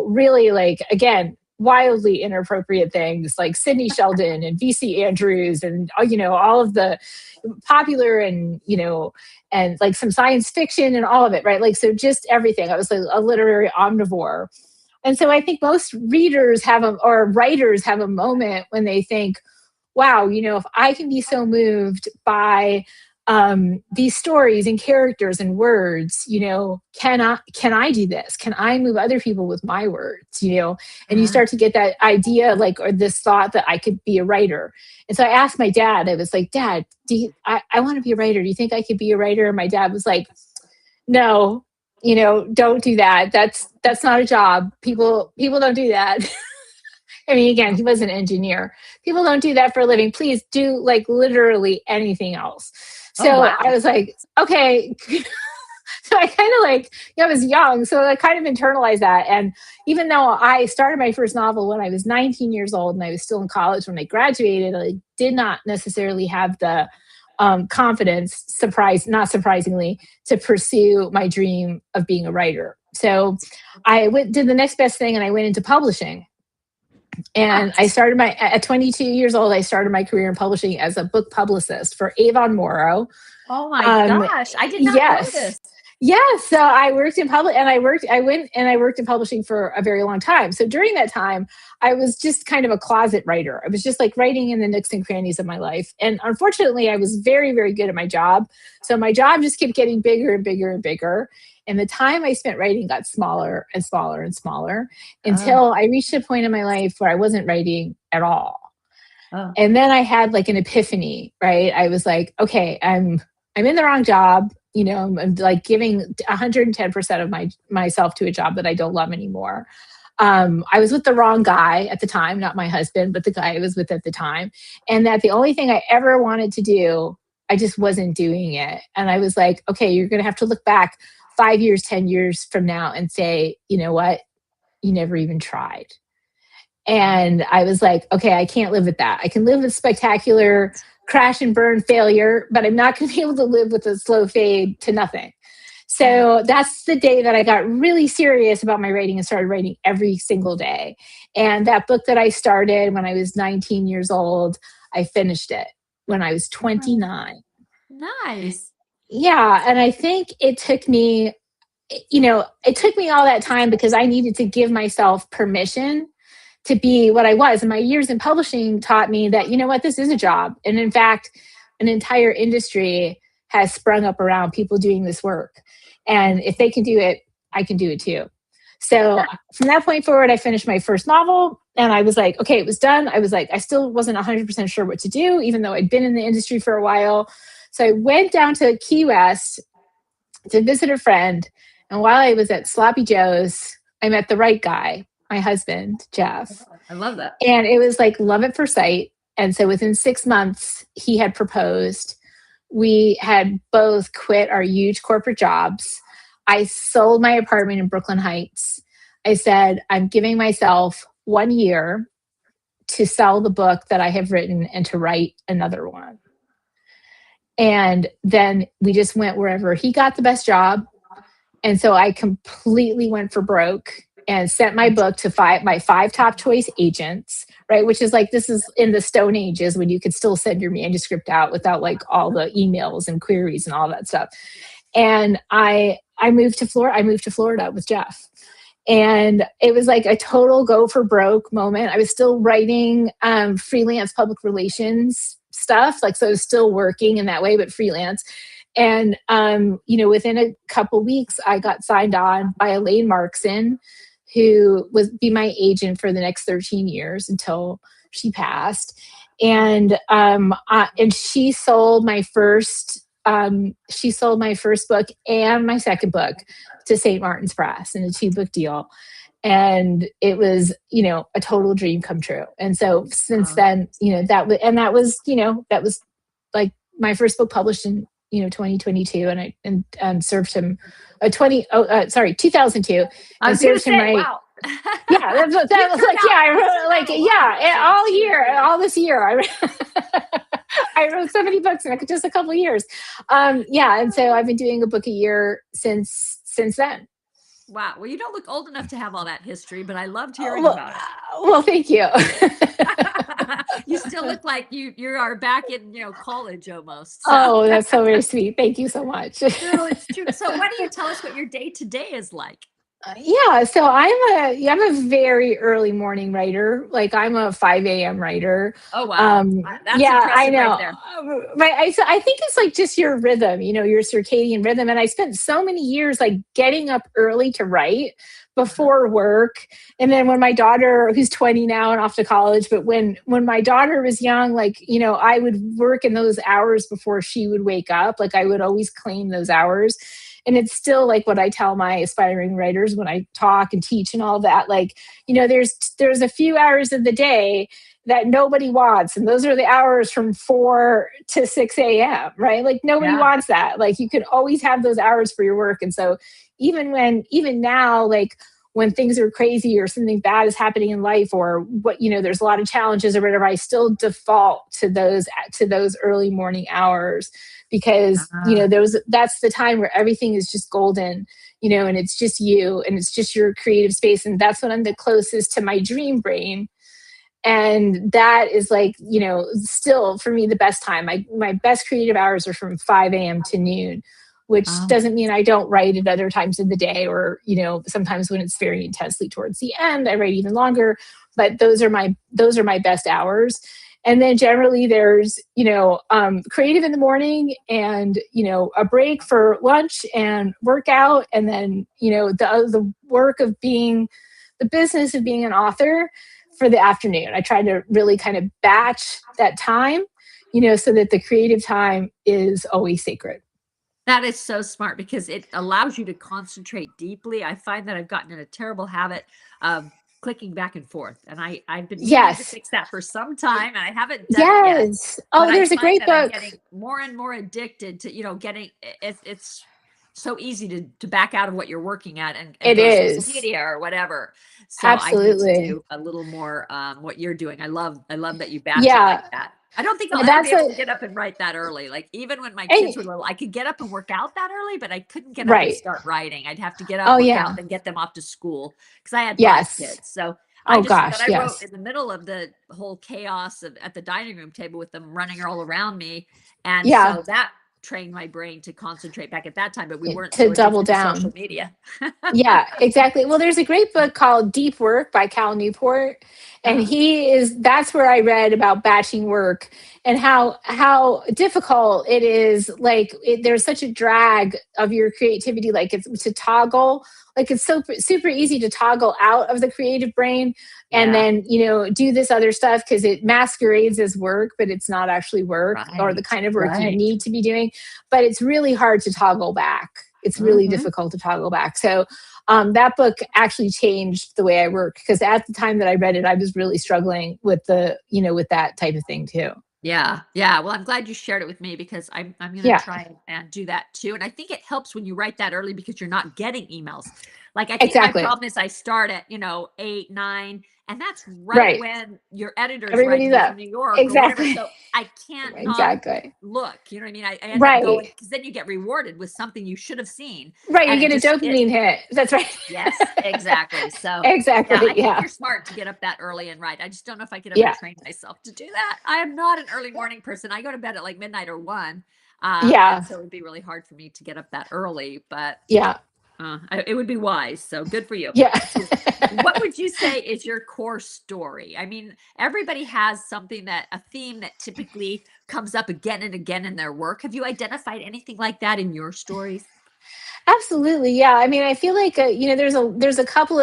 really like, again, wildly inappropriate things like Sidney Sheldon and VC Andrews and, all of the popular and like some science fiction and all of it, right? Like, so just everything. I was like a literary omnivore. And so I think most readers or writers have a moment when they think, wow, if I can be so moved by these stories and characters and words, can I do this? Can I move other people with my words? And you Uh, start to get that idea, like, or this thought that I could be a writer. And so I asked my dad, I was like, Dad, I want to be a writer. Do you think I could be a writer? And my dad was like, no, don't do that. That's not a job. People don't do that. I mean, again, he was an engineer. People don't do that for a living. Please do like literally anything else. oh, So I wow. was like, okay. So I kind of like, I was young. So I kind of internalized that. And even though I started my first novel when I was 19 years old and I was still in college when I graduated, I did not necessarily have the confidence, not surprisingly, to pursue my dream of being a writer. So did the next best thing and I went into publishing. Ah, And at 22 years old, I started my career in publishing as a book publicist for Avon Morrow. oh my Um, gosh. I did not know yes. this. Yes. So I worked in public and I went and I worked in publishing for a very long time. So during that time, I was just kind of a closet writer. I was just like writing in the nooks and crannies of my life. And unfortunately, I was very, very good at my job. So my job just kept getting bigger and bigger and bigger. And the time I spent writing got smaller and smaller and smaller Oh, until I reached a point in my life where I wasn't writing at all. oh, And then I had like an epiphany, right? I was like, okay, I'm in the wrong job. I'm like giving 110% of myself to a job that I don't love anymore. I was with the wrong guy at the time, not my husband, but the guy I was with at the time. And that the only thing I ever wanted to do, I just wasn't doing it. And I was like, okay, you're going to have to look back 5 years, 10 years from now and say, you know what? You never even tried. And I was like, okay, I can't live with that. I can live with spectacular crash and burn failure, but I'm not going to be able to live with a slow fade to nothing. oh, So that's the day that I got really serious about my writing and started writing every single day. And that book that I started when I was 19 years old, I finished it when I was oh, 29. nice. Yeah. And I think it took me it took me all that time because I needed to give myself permission to be what I was. And my years in publishing taught me that, you know what, this is a job. And in fact, an entire industry has sprung up around people doing this work. And if they can do it, I can do it too. So from that point forward, I finished my first novel and I was like, okay, it was done. I was like, I still wasn't 100% sure what to do, even though I'd been in the industry for a while. So I went down to Key West to visit a friend. And while I was at Sloppy Joe's, I met the right guy, my husband, Jeff. I love that. And it was like love at first sight. And so within 6 months, he had proposed. We had both quit our huge corporate jobs. I sold my apartment in Brooklyn Heights. I said, I'm giving myself 1 year to sell the book that I have written and to write another one. And then we just went wherever he got the best job. And so I completely went for broke and sent my book to my five top choice agents, right? Which is like, this is in the Stone Ages when you could still send your manuscript out without like all the emails and queries and all that stuff. And I moved to Florida. I moved to Florida with Jeff. And it was like a total go for broke moment. I was still writing freelance public relations stuff. Like, so I was still working in that way, but freelance. And, within a couple weeks, I got signed on by Elaine Markson, who be my agent for the next 13 years until she passed. And she sold my first book and my second book to St. Martin's Press in a 2-book deal. And it was, a total dream come true. And so since then, that was like my first book published in 2022, and I served him 2002. I was going to say, wow. Yeah, that was like, yeah, I wrote like, yeah, all this year, I wrote so many books in just a couple of years. And so I've been doing a book a year since then. Wow. Well, you don't look old enough to have all that history, but I loved hearing about it. Well, thank you. You still look like you are back in, college almost. So. Oh, that's so very sweet. Thank you so much. No, it's true. So why don't you tell us what your day to day is like? So I'm a very early morning writer. Like I'm a 5 a.m. writer. Oh wow, that's impressive. I know. Right there. Right. I think it's like just your rhythm, your circadian rhythm. And I spent so many years like getting up early to write before work. And then when my daughter, who's 20 now and off to college, but when my daughter was young, like, I would work in those hours before she would wake up. Like I would always claim those hours. And it's still like what I tell my aspiring writers when I talk and teach and all that. Like, there's a few hours of the day that nobody wants. And those are the hours from 4 to 6 a.m., right? Like nobody wants that. Like you could always have those hours for your work. And so even now, like when things are crazy or something bad is happening in life or what, there's a lot of challenges or whatever, I still default to those early morning hours because, that's the time where everything is just golden, and it's just you and it's just your creative space. And that's when I'm the closest to my dream brain. And that is like, still for me, the best time. My best creative hours are from 5 a.m. to noon, which doesn't mean I don't write at other times of the day or, sometimes when it's very intensely towards the end, I write even longer, but those are my best hours. And then generally there's, creative in the morning and, a break for lunch and workout. And then, the work of the business of being an author for the afternoon. I try to really kind of batch that time, so that the creative time is always sacred. That is so smart because it allows you to concentrate deeply. I find that I've gotten in a terrible habit of clicking back and forth. And I've been meaning to fix that for some time and I haven't done it yet. Oh, there's a great book. I'm getting more and more addicted to, getting it's so easy to back out of what you're working at and it go is to social media or whatever. So absolutely. I need to do a little more what you're doing. I love that you batch it like that. I don't think I'll ever be able to get up and write that early. Like even when my kids were little, I could get up and work out that early, but I couldn't get up and start writing. I'd have to get up, work out, and get them off to school because I had 5 kids. So I wrote in the middle of the whole chaos at the dining room table with them running all around me, and so that train my brain to concentrate back at that time, but we weren't to so double addicted to social down. media. Yeah, exactly. Well, there's a great book called Deep Work by Cal Newport, and Uh-huh. that's where I read about batching work and how difficult it is. Like there's such a drag of your creativity, like it's to toggle, like it's so super easy to toggle out of the creative brain and Yeah. then, do this other stuff because it masquerades as work, but it's not actually work or the Right. kind of work you Right. need to be doing. But it's really hard to toggle back. It's really Hmm. difficult to toggle back. So that book actually changed the way I work because at the time that I read it, I was really struggling with with that type of thing too. Yeah, yeah. Well, I'm glad you shared it with me because I'm gonna Yeah, try and do that too. And I think it helps when you write that early because you're not getting emails. Like I think my exactly. problem is I start at, 8, 9, and that's right Right. when your editor's Everybody's writing in up. from New York or whatever. Exactly. So I can't not Exactly. look. You know what I mean? I end up going Right. because then you get rewarded with something you should have seen. Right. You And it get a just it dopamine hit. That's right. yes, exactly. So, yeah, I Exactly. think Yeah. you're smart to get up that early and write. I just don't know if I could ever Yeah. train myself to do that. I am not an early morning person. I go to bed at like midnight or 1. And Yeah. so it would be really hard for me to get up that early, but Yeah. it would be wise. So good for you. Yeah. So, what would you say is your core story? I mean, everybody has something a theme that typically comes up again and again in their work. Have you identified anything like that in your stories? Absolutely, yeah. I mean, I feel like there's a couple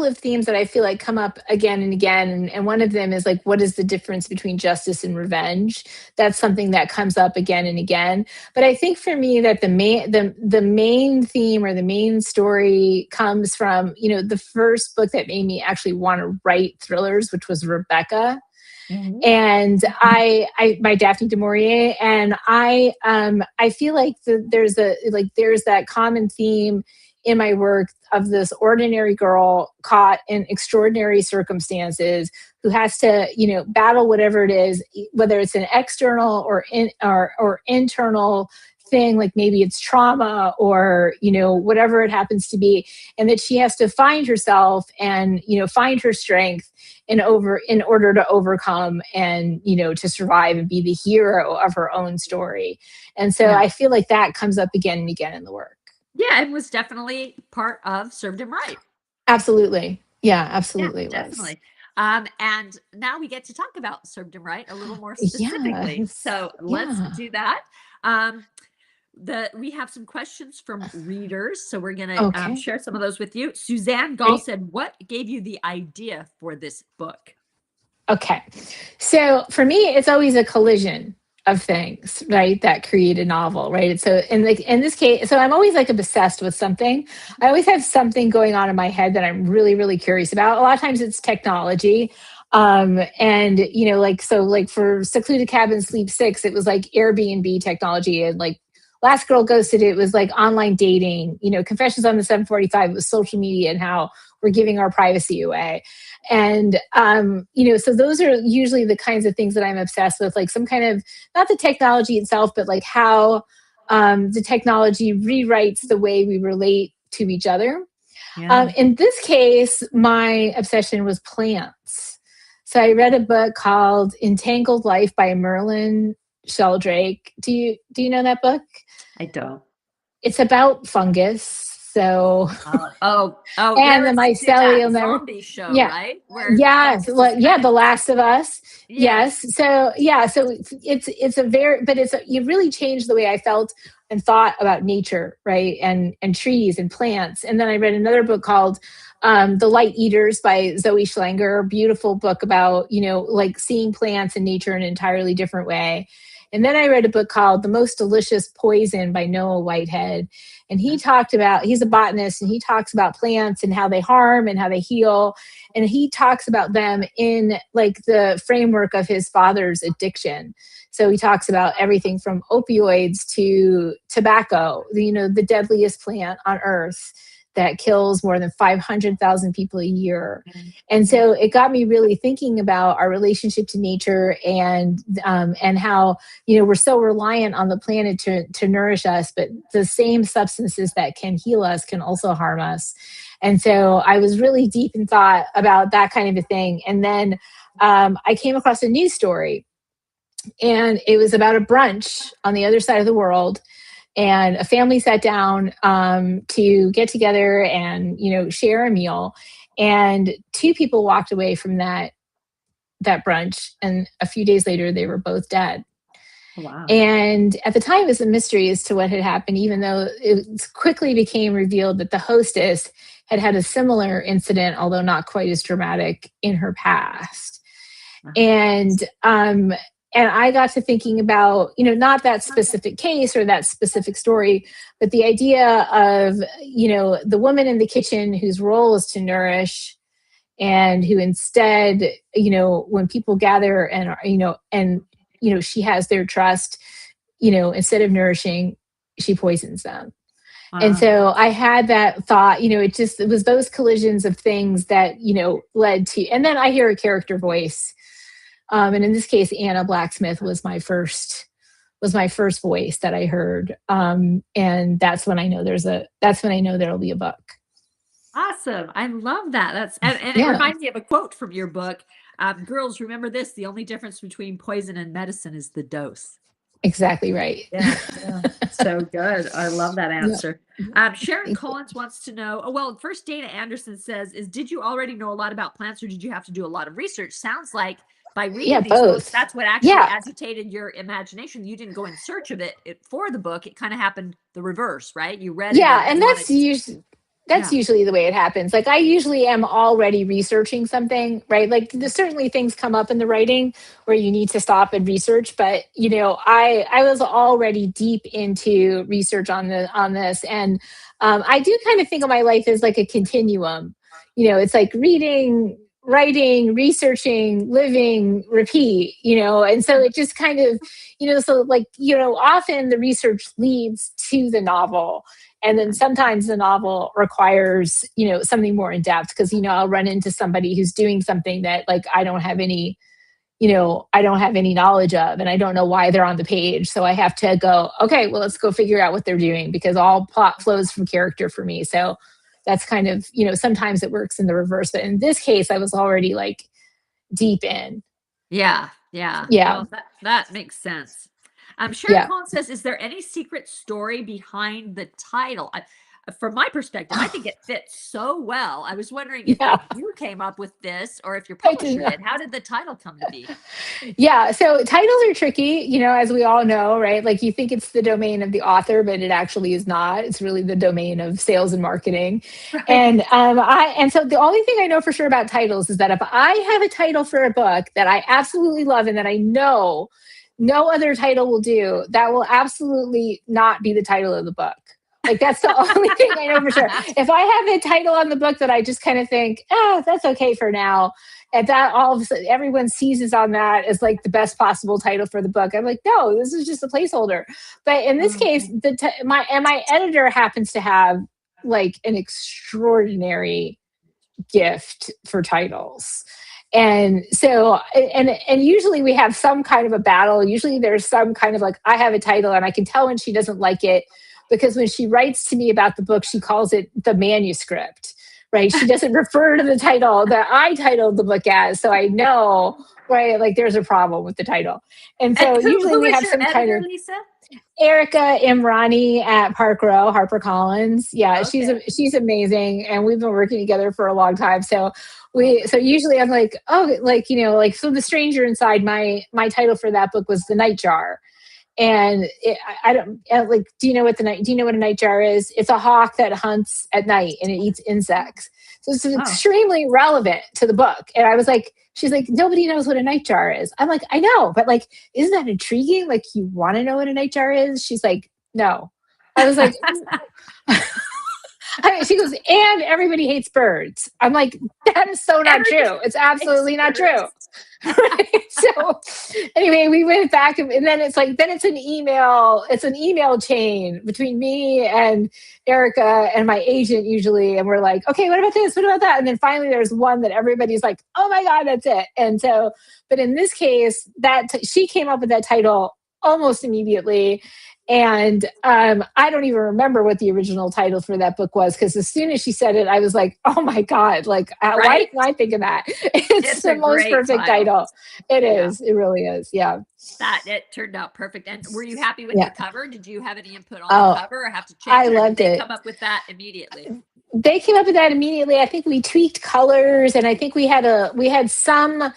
of themes that I feel like come up again and again, and one of them is like, what is the difference between justice and revenge? That's something that comes up again and again. But I think for me that the main theme or the main story comes from the first book that made me actually want to write thrillers, which was Rebecca Mhm. and I by Daphne du Maurier, and I feel like there's that common theme in my work of this ordinary girl caught in extraordinary circumstances who has to battle whatever it is, whether it's an external or internal thing, like maybe it's trauma or whatever it happens to be, and that she has to find herself and find her strength in order to overcome and to survive and be the hero of her own story. And so Yeah. I feel like that comes up again and again in the work. Yeah, it was definitely part of Served Him Right. Absolutely. Yeah, Yeah, absolutely it was. definitely. And now we get to talk about Served Him Right a little more specifically. Yes. So let's Yeah. do that. Um, we have some questions from readers, so we're gonna Okay. share some of those with you. Suzanne Gall Great. said, "What gave you the idea for this book?" Okay. So for me, it's always a collision of things, right? That create a novel, right? So in this case, so I'm always like obsessed with something. I always have something going on in my head that I'm really, really curious about. A lot of times it's technology. And like for Secluded Cabin Sleep 6, it was like Airbnb technology and like Last Girl Ghosted, it was like online dating, Confessions on the 745 was social media and how we're giving our privacy away. And so those are usually the kinds of things that I'm obsessed with, like some kind of, not the technology itself, but like how the technology rewrites the way we relate to each other. Yeah. In this case, my obsession was plants. So I read a book called Entangled Life by Merlin Sheldrake. Do you know that book? I don't. It's about fungus. So There and the is to that mycelial never. zombie show, Yeah. right? Where Yes. fungus is Yeah. kind of The Last of Us. yes. Yes. So yeah. So it's a very, but you really changed the way I felt and thought about nature, right? And trees and plants. And then I read another book called The Light Eaters by Zoe Schlanger. Beautiful book about like seeing plants and nature in an entirely different way. And then I read a book called The Most Delicious Poison by Noah Whitehead. And he's a botanist and he talks about plants and how they harm and how they heal. And he talks about them in like the framework of his father's addiction. So he talks about everything from opioids to tobacco, the deadliest plant on earth that kills more than 500,000 people a year. And so it got me really thinking about our relationship to nature and how we're so reliant on the planet to nourish us, but the same substances that can heal us can also harm us. And so I was really deep in thought about that kind of a thing. And then I came across a news story And it was about a brunch on the other side of the world, and a family sat down to get together and share a meal, and two people walked away from that brunch, and a few days later they were both dead. Wow. And at the time it was a mystery as to what had happened, even though it quickly became revealed that the hostess had had a similar incident, although not quite as dramatic, in her past. And I got to thinking about, not that specific case or that specific story, but the idea of, the woman in the kitchen whose role is to nourish, and who instead, when people gather and she has their trust, instead of nourishing, she poisons them. And Wow. so I had that thought, it was those collisions of things that, led to, and then I hear a character voice. And in this case, Anna Blacksmith was my first voice that I heard. And that's when I know there'll be a book. Awesome. I love that. And it Yeah, reminds me of a quote from your book. Girls, remember this: the only difference between poison and medicine is the dose. exactly right. Yeah, yeah. So good. I love that Yeah. answer. Sharon Collins wants to know, oh, well, first Dana Anderson says, did you already know a lot about plants or did you have to do a lot of research? Sounds like by reading Yeah, these books, both. that's what actually Yeah, agitated your imagination. You didn't go in search of it for the book. It kind of happened the reverse, right? You read it yeah, and and wanted, that's yeah. usually the way it happens. Like I usually am already researching something, right? Like there's certainly things come up in the writing where you need to stop and research, but I was already deep into research on this, and I do kind of think of my life as like a continuum. It's like reading, writing, researching, living, repeat. And so it just kind of, so like often the research leads to the novel, and then sometimes the novel requires something more in depth, because I'll run into somebody who's doing something that like I don't have any knowledge of, and I don't know why they're on the page, so I have to go, okay, well, let's go figure out what they're doing, because all plot flows from character for me. So that's kind of, sometimes it works in the reverse, but in this case I was already like deep in. Yeah, yeah. Yeah, Well, that makes sense. Sharon yeah. Collins says, "Is there any secret story behind the title?" From my perspective, I think it fits so well. I was wondering if Yeah, you came up with this or if your I did publisher not. did. How did the title come to be? Yeah, so titles are tricky, as we all know, right? Like you think it's the domain of the author, but it actually is not. It's really the domain of sales and marketing. Right. And so the only thing I know for sure about titles is that if I have a title for a book that I absolutely love and that I know no other title will do, that will absolutely not be the title of the book. Like that's the only thing I know for sure. If I have a title on the book that I just kind of think, that's okay for now, and that all of a sudden everyone seizes on that as like the best possible title for the book, I'm like, no, this is just a placeholder. But in this case, my editor happens to have like an extraordinary gift for titles. And so, and usually we have some kind of a battle. Usually there's some kind of like, I have a title and I can tell when she doesn't like it, because when she writes to me about the book, she calls it the manuscript, right? She doesn't refer to the title that I titled the book as. So I know, right? Like there's a problem with the title. And And so who usually who we is have your some kind editor, of Lisa? Erica Imrani at Park Row, HarperCollins. Yeah, Okay. she's amazing, and we've been working together for a long time. So usually I'm like, oh, like like, so The Stranger Inside, my title for that book was The Nightjar. And I don't like. Do you know what a nightjar is? It's a hawk that hunts at night and it eats insects. So it's Oh. extremely relevant to the book. And I was like, she's like, nobody knows what a nightjar is. I'm like, I know, but like, isn't that intriguing? Like, you want to know what a nightjar is? She's like, no. I was like, she goes, and everybody hates birds. I'm like, that is so not Everybody true. It's hates absolutely not true. birds. Right? So anyway, we went back, and then it's an email chain between me and Erica and my agent usually, and we're like, okay, what about this? What about that? And then finally there's one that everybody's like, oh my God, that's it. And so, but in this case, she came up with that title almost immediately. And I don't even remember what the original title for that book was, because as soon as she said it, I was like, oh my God, like, why Right? didn't I think of that? It's It's a the most great perfect title. title. It Yeah. is. It really is. Yeah. That it turned out perfect. And were you happy with the Yeah. cover? Did you have any input on the Oh, cover or have to change I it, or did loved they come it. up with that immediately? They came up with that immediately. I think we tweaked colors, and I think we had some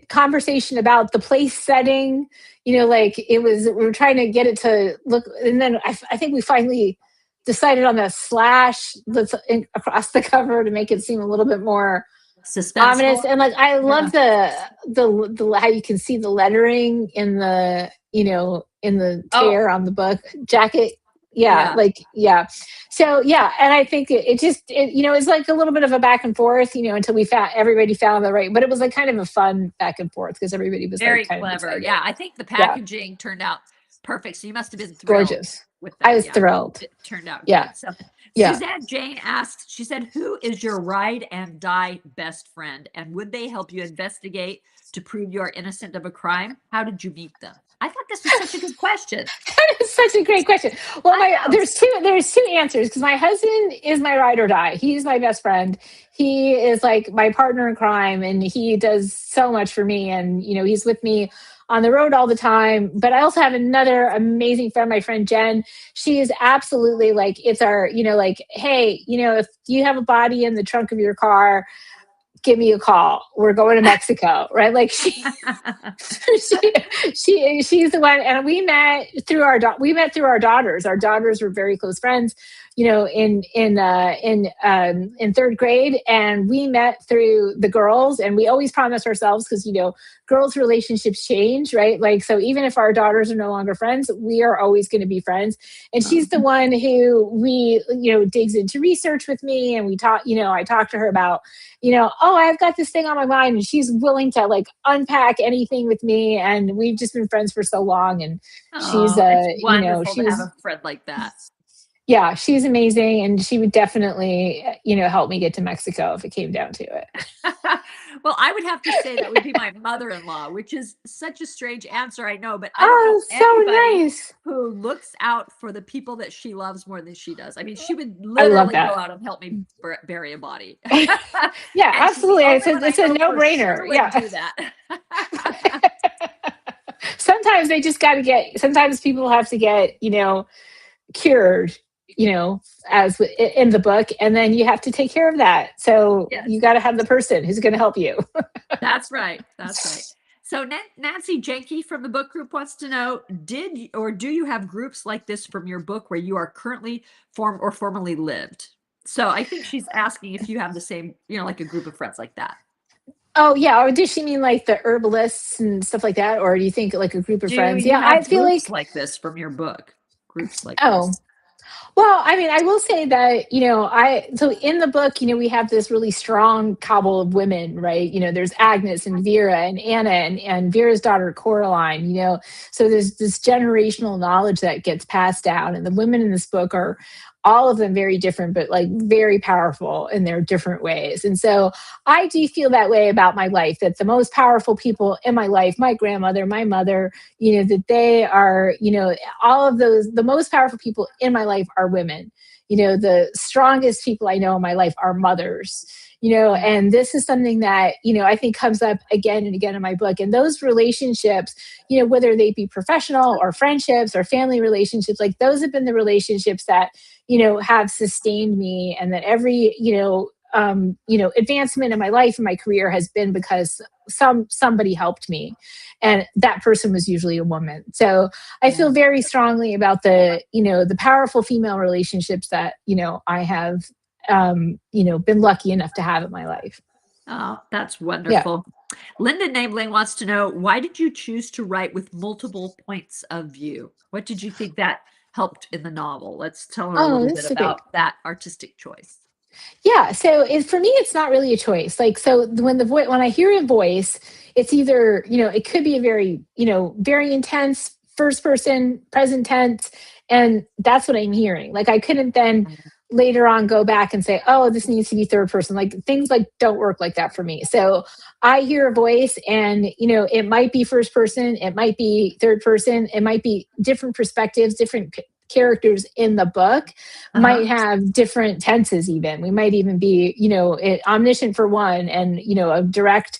conversation about the place setting. You know, like it was, we were trying to get it to look, and then I think we finally decided on the slash that's across the cover to make it seem a little bit more ominous. Suspenseful? And like I Yeah. love the how you can see the lettering in the, in the Oh, tear on the book jacket. Yeah, yeah. like, yeah. So yeah, and I think it just, it's like a little bit of a back and forth, until we found, everybody found the right, but it was like kind of a fun back and forth because everybody was like Very kind of clever. excited. Yeah, I think the Yeah, packaging turned out perfect. So you must have been thrilled gorgeous. with I that. was Yeah, thrilled. it turned out Yeah, good. So yeah. Suzanne Jane asked, she said, "Who is your ride and die best friend? And would they help you investigate to prove you are innocent of a crime? How did you meet them?" I thought this was such a good question. That is such a great question. Well, I my know. there's two answers, because my husband is my ride or die. He's my best friend. He is like my partner in crime, and he does so much for me. And he's with me on the road all the time. But I also have another amazing friend, my friend Jen. She is absolutely like, it's our, like, hey, if you have a body in the trunk of your car, give me a call. We're going to Mexico, right? Like she she's the one. And we met through our daughters. Our daughters were very close friends, in third grade, and we met through the girls. And we always promise ourselves, because girls relationships change, right? Like, so even if our daughters are no longer friends, we are always going to be friends. And she's the one who we digs into research with me, and we talk, I talk to her about, oh, I've got this thing on my mind, and she's willing to like unpack anything with me. And we've just been friends for so long. And she's, Oh, it's wonderful she to have was, a friend like that. yeah, she's amazing. And she would definitely, help me get to Mexico if it came down to it. Well, I would have to say that would be my mother-in-law, which is such a strange answer, I know, but I don't know Oh, so anybody nice. who looks out for the people that she loves more than she does. I mean, she would I love literally go that. out and help me bury a body. Yeah, And she's the absolutely. only one I It's a know no for brainer. sure would Yeah. do that. Sometimes they just got to sometimes people have to get, cured, as in the book, and then you have to take care of that. So you Yes. got to have the person who's going to help you. That's right. That's right. So Nancy Jenke from the book group wants to know, or do you have groups like this from your book where you are currently formerly lived? So I think she's asking if you have the same, like a group of friends like that. Oh yeah, or does she mean like the herbalists and stuff like that, or do you think like a group of Do friends? you Yeah, I have feel groups like, like this from your book? Groups like oh, this. well, I mean, I will say that, so in the book, we have this really strong cabal of women, right? There's Agnes and Vera and Anna, and Vera's daughter, Coraline, so there's this generational knowledge that gets passed down. And the women in this book are all of them very different, but like very powerful in their different ways. And so I do feel that way about my life, that the most powerful people in my life, my grandmother, my mother, that they are, all of those, the most powerful people in my life are women. The strongest people I know in my life are mothers. And this is something that, I think comes up again and again in my book. And those relationships, whether they be professional or friendships or family relationships, like those have been the relationships that, have sustained me, and that every, advancement in my life and my career has been because somebody helped me, and that person was usually a woman. So I Yeah. feel very strongly about the powerful female relationships that I have been lucky enough to have in my life. Oh, that's Yeah. wonderful. Linda Nabling wants to know, why did you choose to write with multiple points of view? What did you think that helped in the novel? Let's tell her a Oh, little this bit is a great. about that artistic choice. Yeah, so for me, it's not really a choice. Like, so when when I hear a voice, it's either, it could be a very, very intense first person present tense, and that's what I'm hearing. Like, I couldn't then later on go back and say, oh, this needs to be third person. Like things like don't work like that for me. So I hear a voice and, it might be first person, it might be third person, it might be different perspectives, different characters in the book might Uh-huh. have different tenses. Even we might even be, omniscient for one and, a direct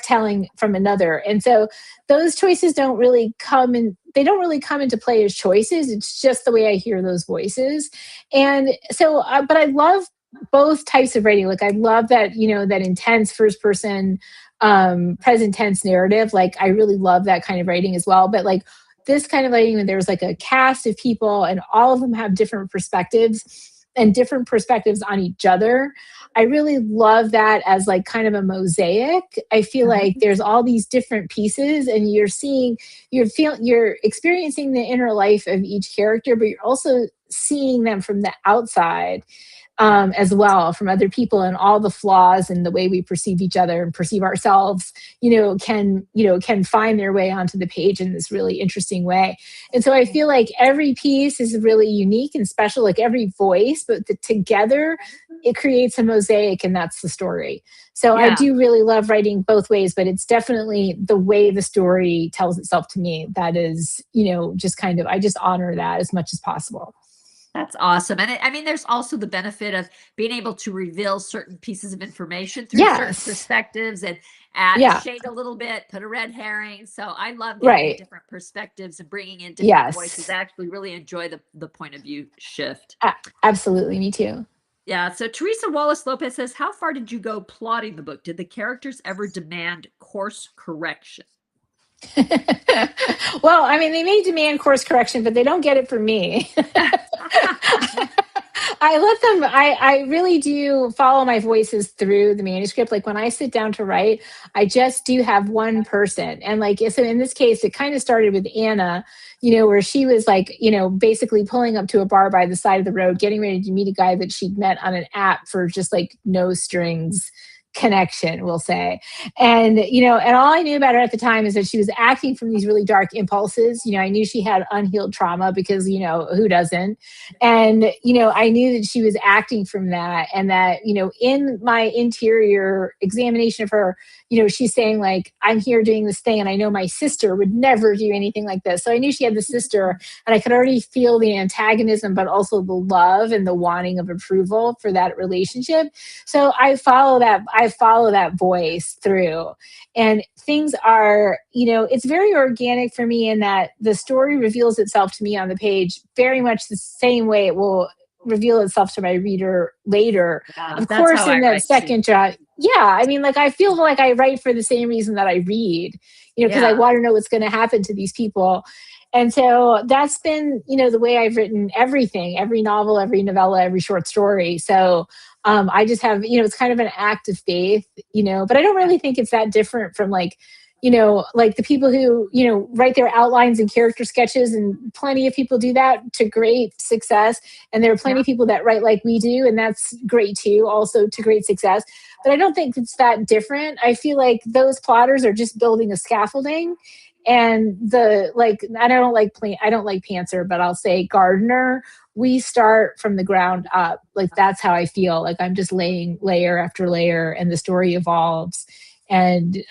telling from another. And so those choices don't really come in, they don't really come into play as choices. It's just the way I hear those voices. And so, but I love both types of writing. Like I love that, that intense first person, present tense narrative. Like I really love that kind of writing as well. But like this kind of writing, when there's like a cast of people and all of them have different perspectives and different perspectives on each other. I really love that as like kind of a mosaic. I feel like Uh-huh. there's all these different pieces and you're experiencing the inner life of each character, but you're also seeing them from the outside, Yeah. as well, from other people, and all the flaws and the way we perceive each other and perceive ourselves, can find their way onto the page in this really interesting way. And so I feel like every piece is really unique and special, like every voice, but together it creates a mosaic, and that's the story. So I Yeah. do really love writing both ways, but it's definitely the way the story tells itself to me that is, just kind of, I just honor that as much as possible. That's awesome. And I mean, there's also the benefit of being able to reveal certain pieces of information through certain Yes. perspectives and add Yeah. shade a little bit, put a red herring. So I love getting the Right. different perspectives and bringing in different voices. Yes. I actually really enjoy the point of view shift. Absolutely. Me too. Yeah. So Teresa Wallace Lopez says, how far did you go plotting the book? Did the characters ever demand course correction? Well, I mean, they may demand course correction, but they don't get it from me. I let them, I really do follow my voices through the manuscript. Like when I sit down to write, I just do have one person. And like, so in this case, it kind of started with Anna, where she was like, basically pulling up to a bar by the side of the road, getting ready to meet a guy that she'd met on an app for just like no strings connection, we'll say. And and all I knew about her at the time is that she was acting from these really dark impulses. I knew she had unhealed trauma because who doesn't. And I knew that she was acting from that, and that in my interior examination of her, she's saying like, I'm here doing this thing and I know my sister would never do anything like this. So I knew she had the sister, and I could already feel the antagonism but also the love and the wanting of approval for that relationship. So I follow that voice through. And things are, it's very organic for me in that the story reveals itself to me on the page very much the same way it will reveal itself to my reader later. Yeah, Of that's course, how in I that write too. second draft, yeah, I mean, like I feel like I write for the same reason that I read, because I Yeah. want to know what's going to happen to these people. And so that's been, the way I've written everything, every novel, every novella, every short story. So I just have, it's kind of an act of faith, but I don't Yeah. really think it's that different from like, like the people who, write their outlines and character sketches, and plenty of people do that to great success. And there are plenty Yeah. of people that write like we do, and that's great too, also to great success. But I don't think it's that different. I feel like those plotters are just building a scaffolding. And the like, I don't like pantser, but I'll say gardener, we start from the ground up. Like that's how I feel. Like I'm just laying layer after layer, and the story evolves. And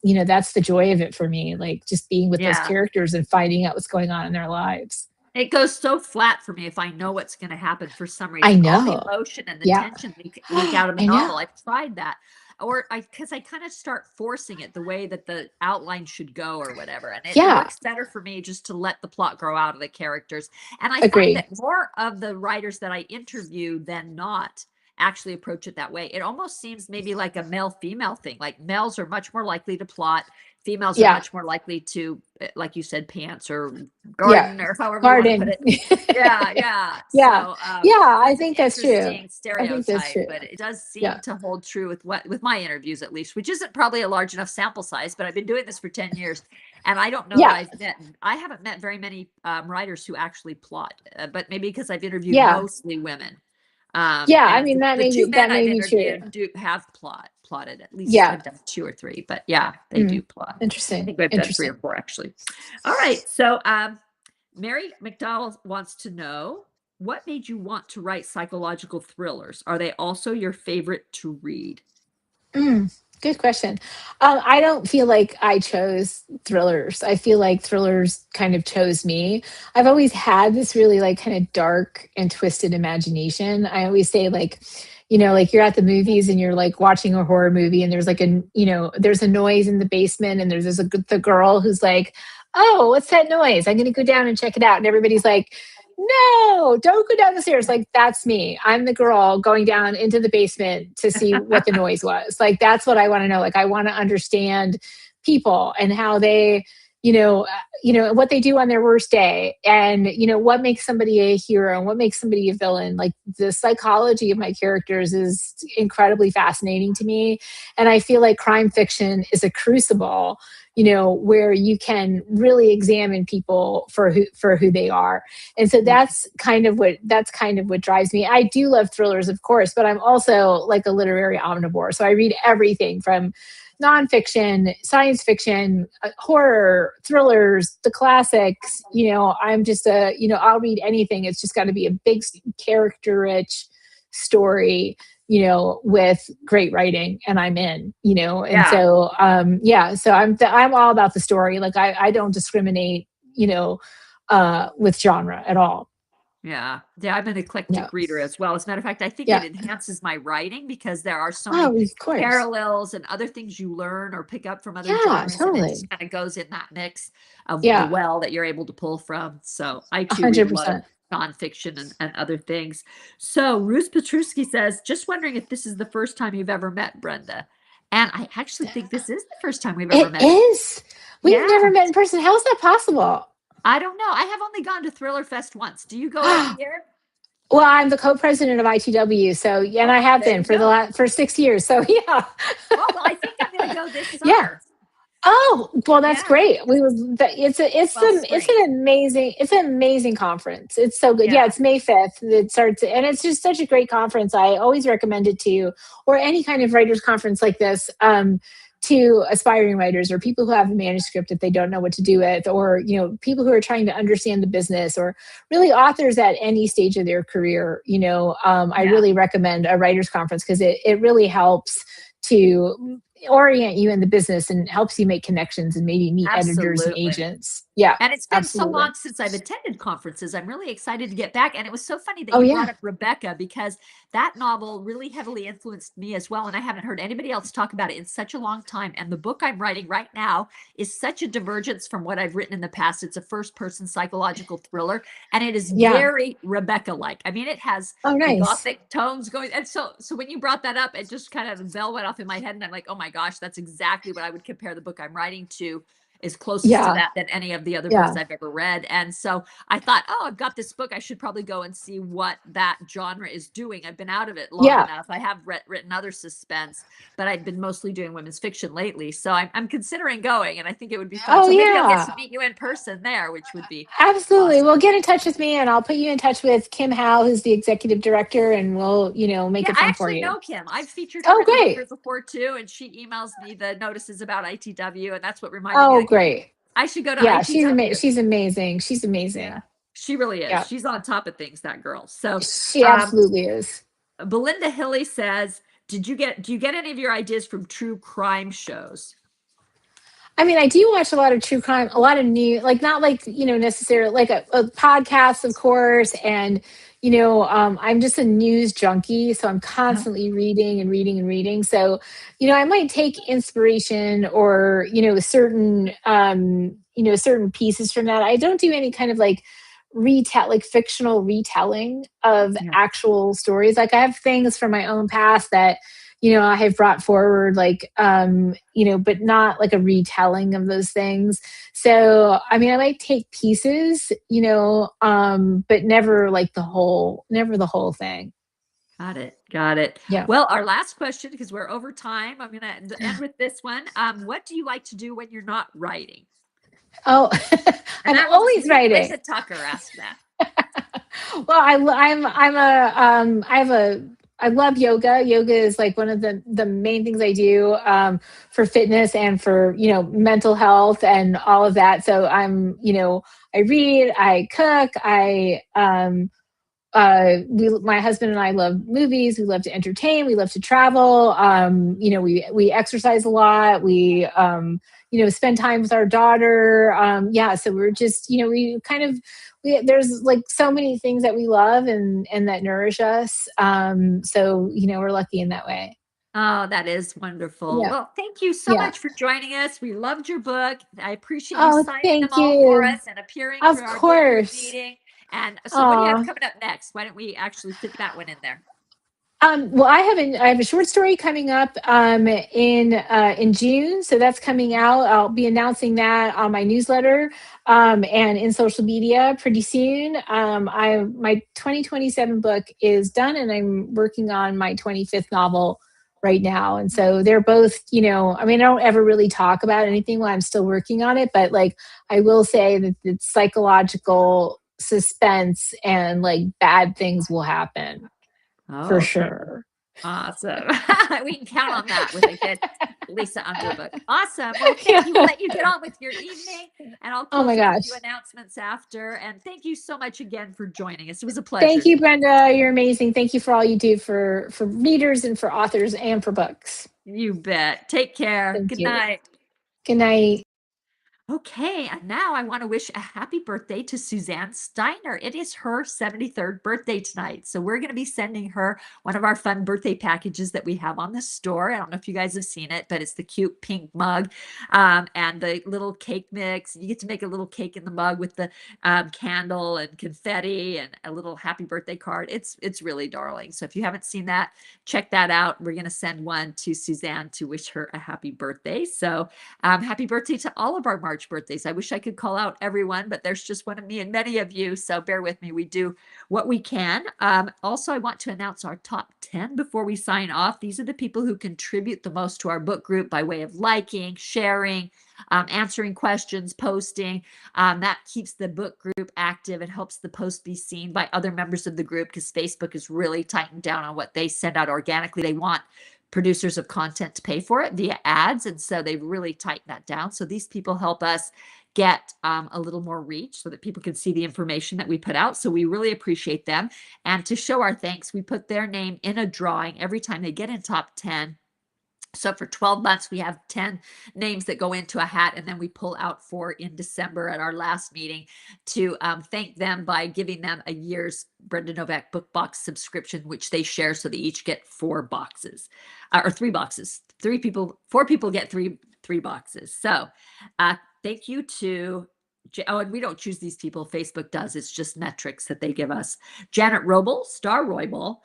that's the joy of it for me. Like just being with those Yeah. characters and finding out what's going on in their lives. It goes so flat for me if I know what's gonna happen for some I reason. All the know. emotion and the Yeah. tension leak out of the I know. novel. I've tried that. Or because I kinda start forcing it the way that the outline should go or whatever, and it Yeah. works better for me just to let the plot grow out of the characters, and I find Agree. that more of the writers that I interview than not actually approach it that way. It almost seems maybe like a male-female thing, like, males are much more likely to plot, females are Yeah. much more likely to, like you said, pants or Yeah. garden or however you wanna put Garden. it. Yeah, yeah. Yeah. So, Yeah. I that's an think that's true. interesting I think that's stereotype, true. but it does Yeah. seem to hold true with my interviews at least, which isn't probably a large enough sample size, but I've been doing this for 10 years, and I don't know that Yeah. I haven't met very many, writers who actually plot, but maybe because I've interviewed Yeah. mostly women. Yeah. I And mean, the 2 men that may I've be true. interviewed do have plotted, at least Yeah. I've done 2 or 3, but yeah, they do Mm. plot. I Interesting. think I've done 3 or Interesting. 4 actually. All right, so, Mary McDowell wants to know, what made you want to write psychological thrillers? Are they also your favorite to read? Good question. I don't feel like I chose thrillers. I feel like thrillers kind of chose me. I've always had this really like kind of dark and twisted imagination. I always say like, like you're at the movies and you're like watching a horror movie and there's like there's a noise in the basement and there's the girl who's like, oh, what's that noise? I'm going to go down and check it out. And everybody's like, no, don't go down the stairs. Like, that's me. I'm the girl going down into the basement to see what the noise was. Like, that's what I want to know. Like, I want to understand people and how they, what they do on their worst day, and what makes somebody a hero and what makes somebody a villain. Like, the psychology of my characters is incredibly fascinating to me, and I feel like crime fiction is a crucible, where you can really examine people for who they are. And so that's kind of what drives me. I do love thrillers, of course, but I'm also like a literary omnivore. So I read everything from nonfiction, science fiction, horror, thrillers, the classics. I'm just I'll read anything. It's just got to be a big character rich story, with great writing, and I'm in, and Yeah. so yeah, so I'm all about the story. Like I don't discriminate, with genre at all. Yeah. Yeah, I'm an Yeah. eclectic reader as well. As a matter of fact, I think it Yeah. enhances my writing because there are so many Oh, of course. parallels and other things you learn or pick up from other Yeah, genres, and it just totally. kind of goes in that mix of the Yeah, well that you're able to pull from. So I too read a lot of 100%. nonfiction and other things. So Ruth Petruski says, just wondering if this is the first time you've ever met Brenda. And I actually think this is the first time we've ever It met. is. We've Yeah. never met in person. How is that possible? I don't know. I have only gone to Thriller Fest once. Do you go every year? Well, I'm the co-president of ITW, so yeah, and Oh, I have there been you for the go. last for 6 years. So yeah, Oh, well, I think I'm gonna go this yeah. summer. Oh, well, that's Yeah. great. Well, spring. it's an amazing conference. It's so good. Yeah, Yeah. it's May 5th. It starts, and it's just such a great conference. I always recommend it to, or any kind of writers conference like this, to aspiring writers or people who have a manuscript that they don't know what to do with, or people who are trying to understand the business, or really authors at any stage of their career. I Yeah. really recommend a writers conference because it really helps to orient you in the business and helps you make connections and maybe meet editors and Absolutely. agents. Yeah, And it's been so absolutely. long since I've attended conferences. I'm really excited to get back. And it was so funny that Oh you brought yeah. up Rebecca because that novel really heavily influenced me as well. And I haven't heard anybody else talk about it in such a long time. And the book I'm writing right now is such a divergence from what I've written in the past. It's a first person psychological thriller, and it is Yeah. very Rebecca like. I mean, it has Oh the nice. gothic tones going. And so when you brought that up, it just kind of the bell went off in my head. And I'm like, oh my gosh, that's exactly what I would compare the book I'm writing to, is closest to Yeah. that than any of the other books Yeah. I've ever read. And so I thought, oh, I've got this book. I should probably go and see what that genre is doing. I've been out of it long Yeah. enough. I have written other suspense, but I've been mostly doing women's fiction lately. So I'm considering going, and I think it would be fun. Oh So maybe I'll get to yeah. meet you in person there, which would be Absolutely. awesome. Well, get in touch with me and I'll put you in touch with Kim Howe, who's the executive director, and we'll, make Yeah, it I fun for actually you. know Kim. I've featured her Oh in the great. paper before too, and she emails me the notices about ITW, and that's what reminded me Oh like great. I should go to Yeah, ITW. she's amazing. She's Yeah, amazing. she really is. Yeah. She's on top of things, that girl. So, She um, absolutely is. Belinda Hilly says, do you get any of your ideas from true crime shows? I mean, I do watch a lot of true crime, a lot of new, like not like necessarily like a podcast, of course, and I'm just a news junkie, so I'm Uh-huh. constantly reading and reading and reading. So, I might take inspiration or certain pieces from that. I don't do any kind of like like fictional retelling of Yeah. actual stories. Like I have things from my own past that I have brought forward, like, but not like a retelling of those things. So, I mean, I might take pieces, but never the whole thing. Got it. Got it. Yeah. Well, our last question, because we're over time, I'm going to end with this one. What do you like to do when you're not writing? Oh, And I'm that was always writing. Lisa Tucker asked that. Well, I love yoga. Yoga is like one of the main things I do, for fitness and for mental health and all of that. So I read, I cook, my husband and I love movies. We love to entertain. We love to travel. We exercise a lot. We spend time with our daughter. Yeah, so we're just, we kind of, there's like so many things that we love and that nourish us. So we're lucky in that way. Oh, that is wonderful. Yeah, Well, thank you so yeah. much for joining us. We loved your book. I appreciate you Oh, signing them thank all for you. us and appearing for Of our book group course. meeting. And so, what do you have Aw. coming up next? Why don't we actually fit that one in there? Well, I have a short story coming up in June, so that's coming out. I'll be announcing that on my newsletter and in social media pretty soon. I My 2027 book is done, and I'm working on my 25th novel right now. And so they're both, I mean, I don't ever really talk about anything while I'm still working on it, but like I will say that it's psychological suspense and like bad things will happen Oh, for okay. sure. Awesome. We can count on that with a good Lisa Unger book. Awesome. Well, thank you. We'll Yeah. let you get on with your evening, and I'll Oh close my with a few gosh. announcements after. And thank you so much again for joining us. It was a Thank pleasure. you, Brenda. You're amazing. Thank you for all you do for readers and for authors and for books. You bet. Take care. Thank Good you. night. Good night. Okay, and now I want to wish a happy birthday to Suzanne Steiner. It is her 73rd birthday tonight. So we're going to be sending her one of our fun birthday packages that we have on the store. I don't know if you guys have seen it, but it's the cute pink mug and the little cake mix. You get to make a little cake in the mug with the candle and confetti and a little happy birthday card. It's really darling. So if you haven't seen that, check that out. We're going to send one to Suzanne to wish her a happy birthday. So happy birthday to all of our March birthdays. I wish I could call out everyone, but there's just one of me and many of you. So bear with me. We do what we can. Also, I want to announce our top 10 before we sign off. These are the people who contribute the most to our book group by way of liking, sharing, answering questions, posting. That keeps the book group active. It helps the post be seen by other members of the group because Facebook is really tightened down on what they send out organically. They want producers of content to pay for it via ads. And so they've really tightened that down. So these people help us get a little more reach so that people can see the information that we put out. So we really appreciate them. And to show our thanks, we put their name in a drawing every time they get in top 10. So for 12 months, we have 10 names that go into a hat, and then we pull out 4 in December at our last meeting to thank them by giving them a year's Brenda Novak book box subscription, which they share so they each get 4 boxes or 3 boxes. 4 people get three boxes. So thank you to oh, and we don't choose these people. Facebook does. It's just metrics that they give us. Janet Roble, Star Roybal,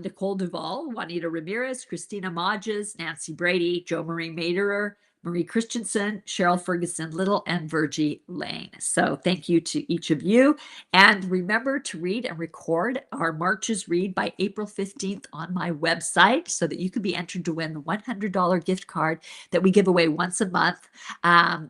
Nicole Duvall, Juanita Ramirez, Christina Modges, Nancy Brady, Joe Marie Maderer, Marie Christensen, Cheryl Ferguson Little, and Virgie Lane. So thank you to each of you. And remember to read and record our Marches Read by April 15th on my website so that you can be entered to win the $100 gift card that we give away once a month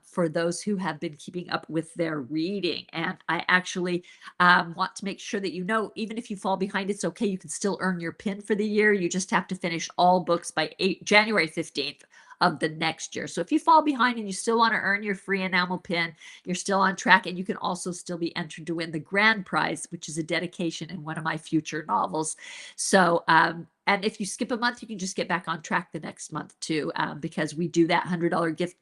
for those who have been keeping up with their reading. And I actually want to make sure that you know, even if you fall behind, it's okay. You can still earn your pin for the year. You just have to finish all books by January 15th of the next year. So if you fall behind and you still want to earn your free enamel pin, you're still on track, and you can also still be entered to win the grand prize, which is a dedication in one of my future novels. So, and if you skip a month, you can just get back on track the next month too, because we do that $100 gift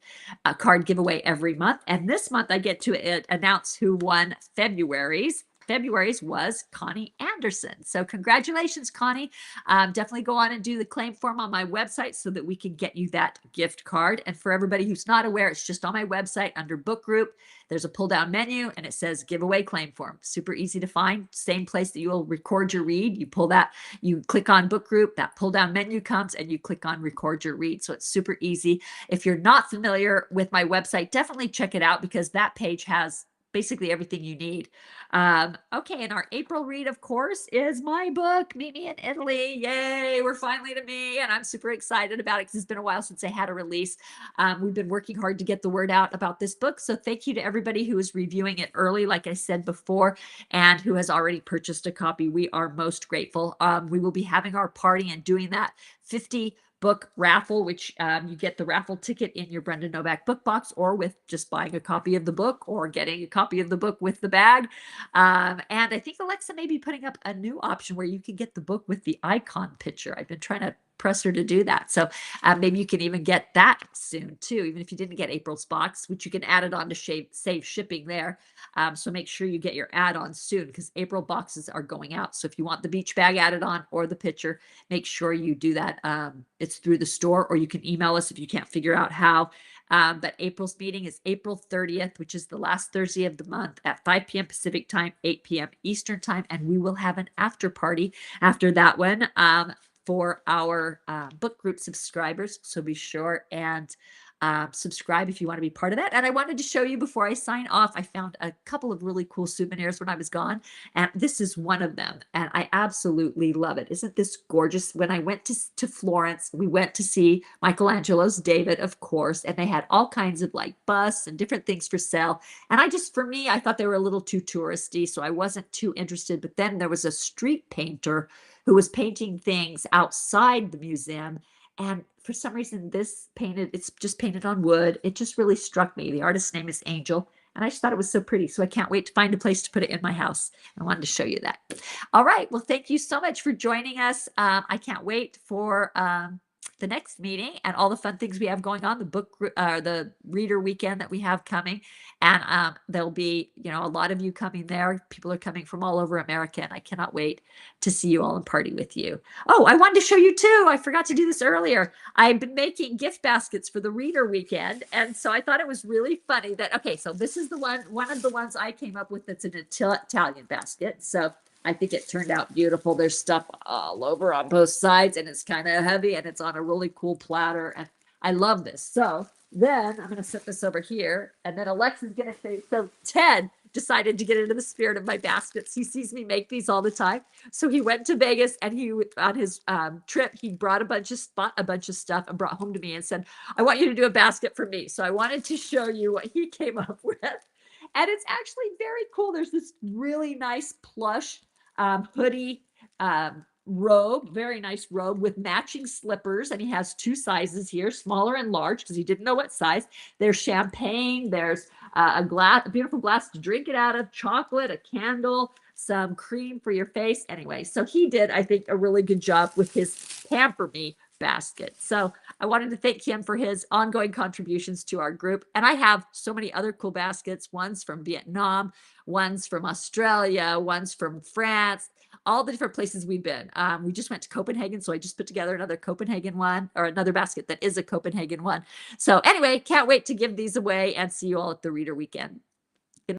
card giveaway every month. And this month I get to announce who won February's was Connie Anderson. So congratulations, Connie. Definitely go on and do the claim form on my website so that we can get you that gift card. And for everybody who's not aware, it's just on my website under book group. There's a pull down menu and it says giveaway claim form. Super easy to find. Same place that you will record your read. You pull that, you click on book group, that pull down menu comes, and you click on record your read. So it's super easy. If you're not familiar with my website, definitely check it out because that page has basically everything you need. Okay, and our April read, of course, is my book, Meet Me in Italy. Yay, we're finally to me, and I'm super excited about it because it's been a while since I had a release. We've been working hard to get the word out about this book, so thank you to everybody who is reviewing it early, like I said before, and who has already purchased a copy. We are most grateful. We will be having our party and doing that 50 book raffle, which you get the raffle ticket in your Brenda Novak book box, or with just buying a copy of the book or getting a copy of the book with the bag. And I think Alexa may be putting up a new option where you can get the book with the icon picture. I've been trying to press her to do that. So maybe you can even get that soon too, even if you didn't get April's box, which you can add it on to save shipping there. So make sure you get your add-on soon because April boxes are going out. So if you want the beach bag added on or the picture, make sure you do that. It's through the store, or you can email us if you can't figure out how. But April's meeting is April 30th, which is the last Thursday of the month at 5 p.m. Pacific time, 8 p.m. Eastern time. And we will have an after party after that one for our book group subscribers. So be sure and subscribe if you want to be part of that. And I wanted to show you before I sign off, I found a couple of really cool souvenirs when I was gone. And this is one of them. And I absolutely love it. Isn't this gorgeous? When I went to Florence, we went to see Michelangelo's David, of course, and they had all kinds of like busts and different things for sale. And for me, I thought they were a little too touristy, so I wasn't too interested. But then there was a street painter who was painting things outside the museum. And for some reason, it's just painted on wood. It just really struck me. The artist's name is Angel. And I just thought it was so pretty. So I can't wait to find a place to put it in my house. I wanted to show you that. All right. Well, thank you so much for joining us. I can't wait for the next meeting and all the fun things we have going on, the reader weekend that we have coming. And there'll be, a lot of you coming there. People are coming from all over America, and I cannot wait to see you all and party with you. Oh, I wanted to show you too. I forgot to do this earlier. I've been making gift baskets for the reader weekend. And so I thought it was really funny okay, so this is one of the ones I came up with that's an Italian basket. So I think it turned out beautiful. There's stuff all over on both sides, and it's kind of heavy, and it's on a really cool platter. And I love this. So then I'm going to set this over here, and then Alexa's going to say, so Ted decided to get into the spirit of my baskets. He sees me make these all the time. So he went to Vegas, and on his trip, he brought a bunch of stuff and brought home to me and said, I want you to do a basket for me. So I wanted to show you what he came up with. And it's actually very cool. There's this really nice plush hoodie robe, very nice robe with matching slippers. And he has two sizes here, smaller and large, because he didn't know what size. There's champagne. There's a beautiful glass to drink it out of, chocolate, a candle, some cream for your face. Anyway, so he did, I think, a really good job with his Pamper Me basket. So I wanted to thank him for his ongoing contributions to our group. And I have so many other cool baskets. One's from Vietnam, one's from Australia, one's from France, all the different places we've been. We just went to Copenhagen, so I just put together another Copenhagen one, or another basket that is a Copenhagen one. So anyway, can't wait to give these away and see you all at the reader weekend.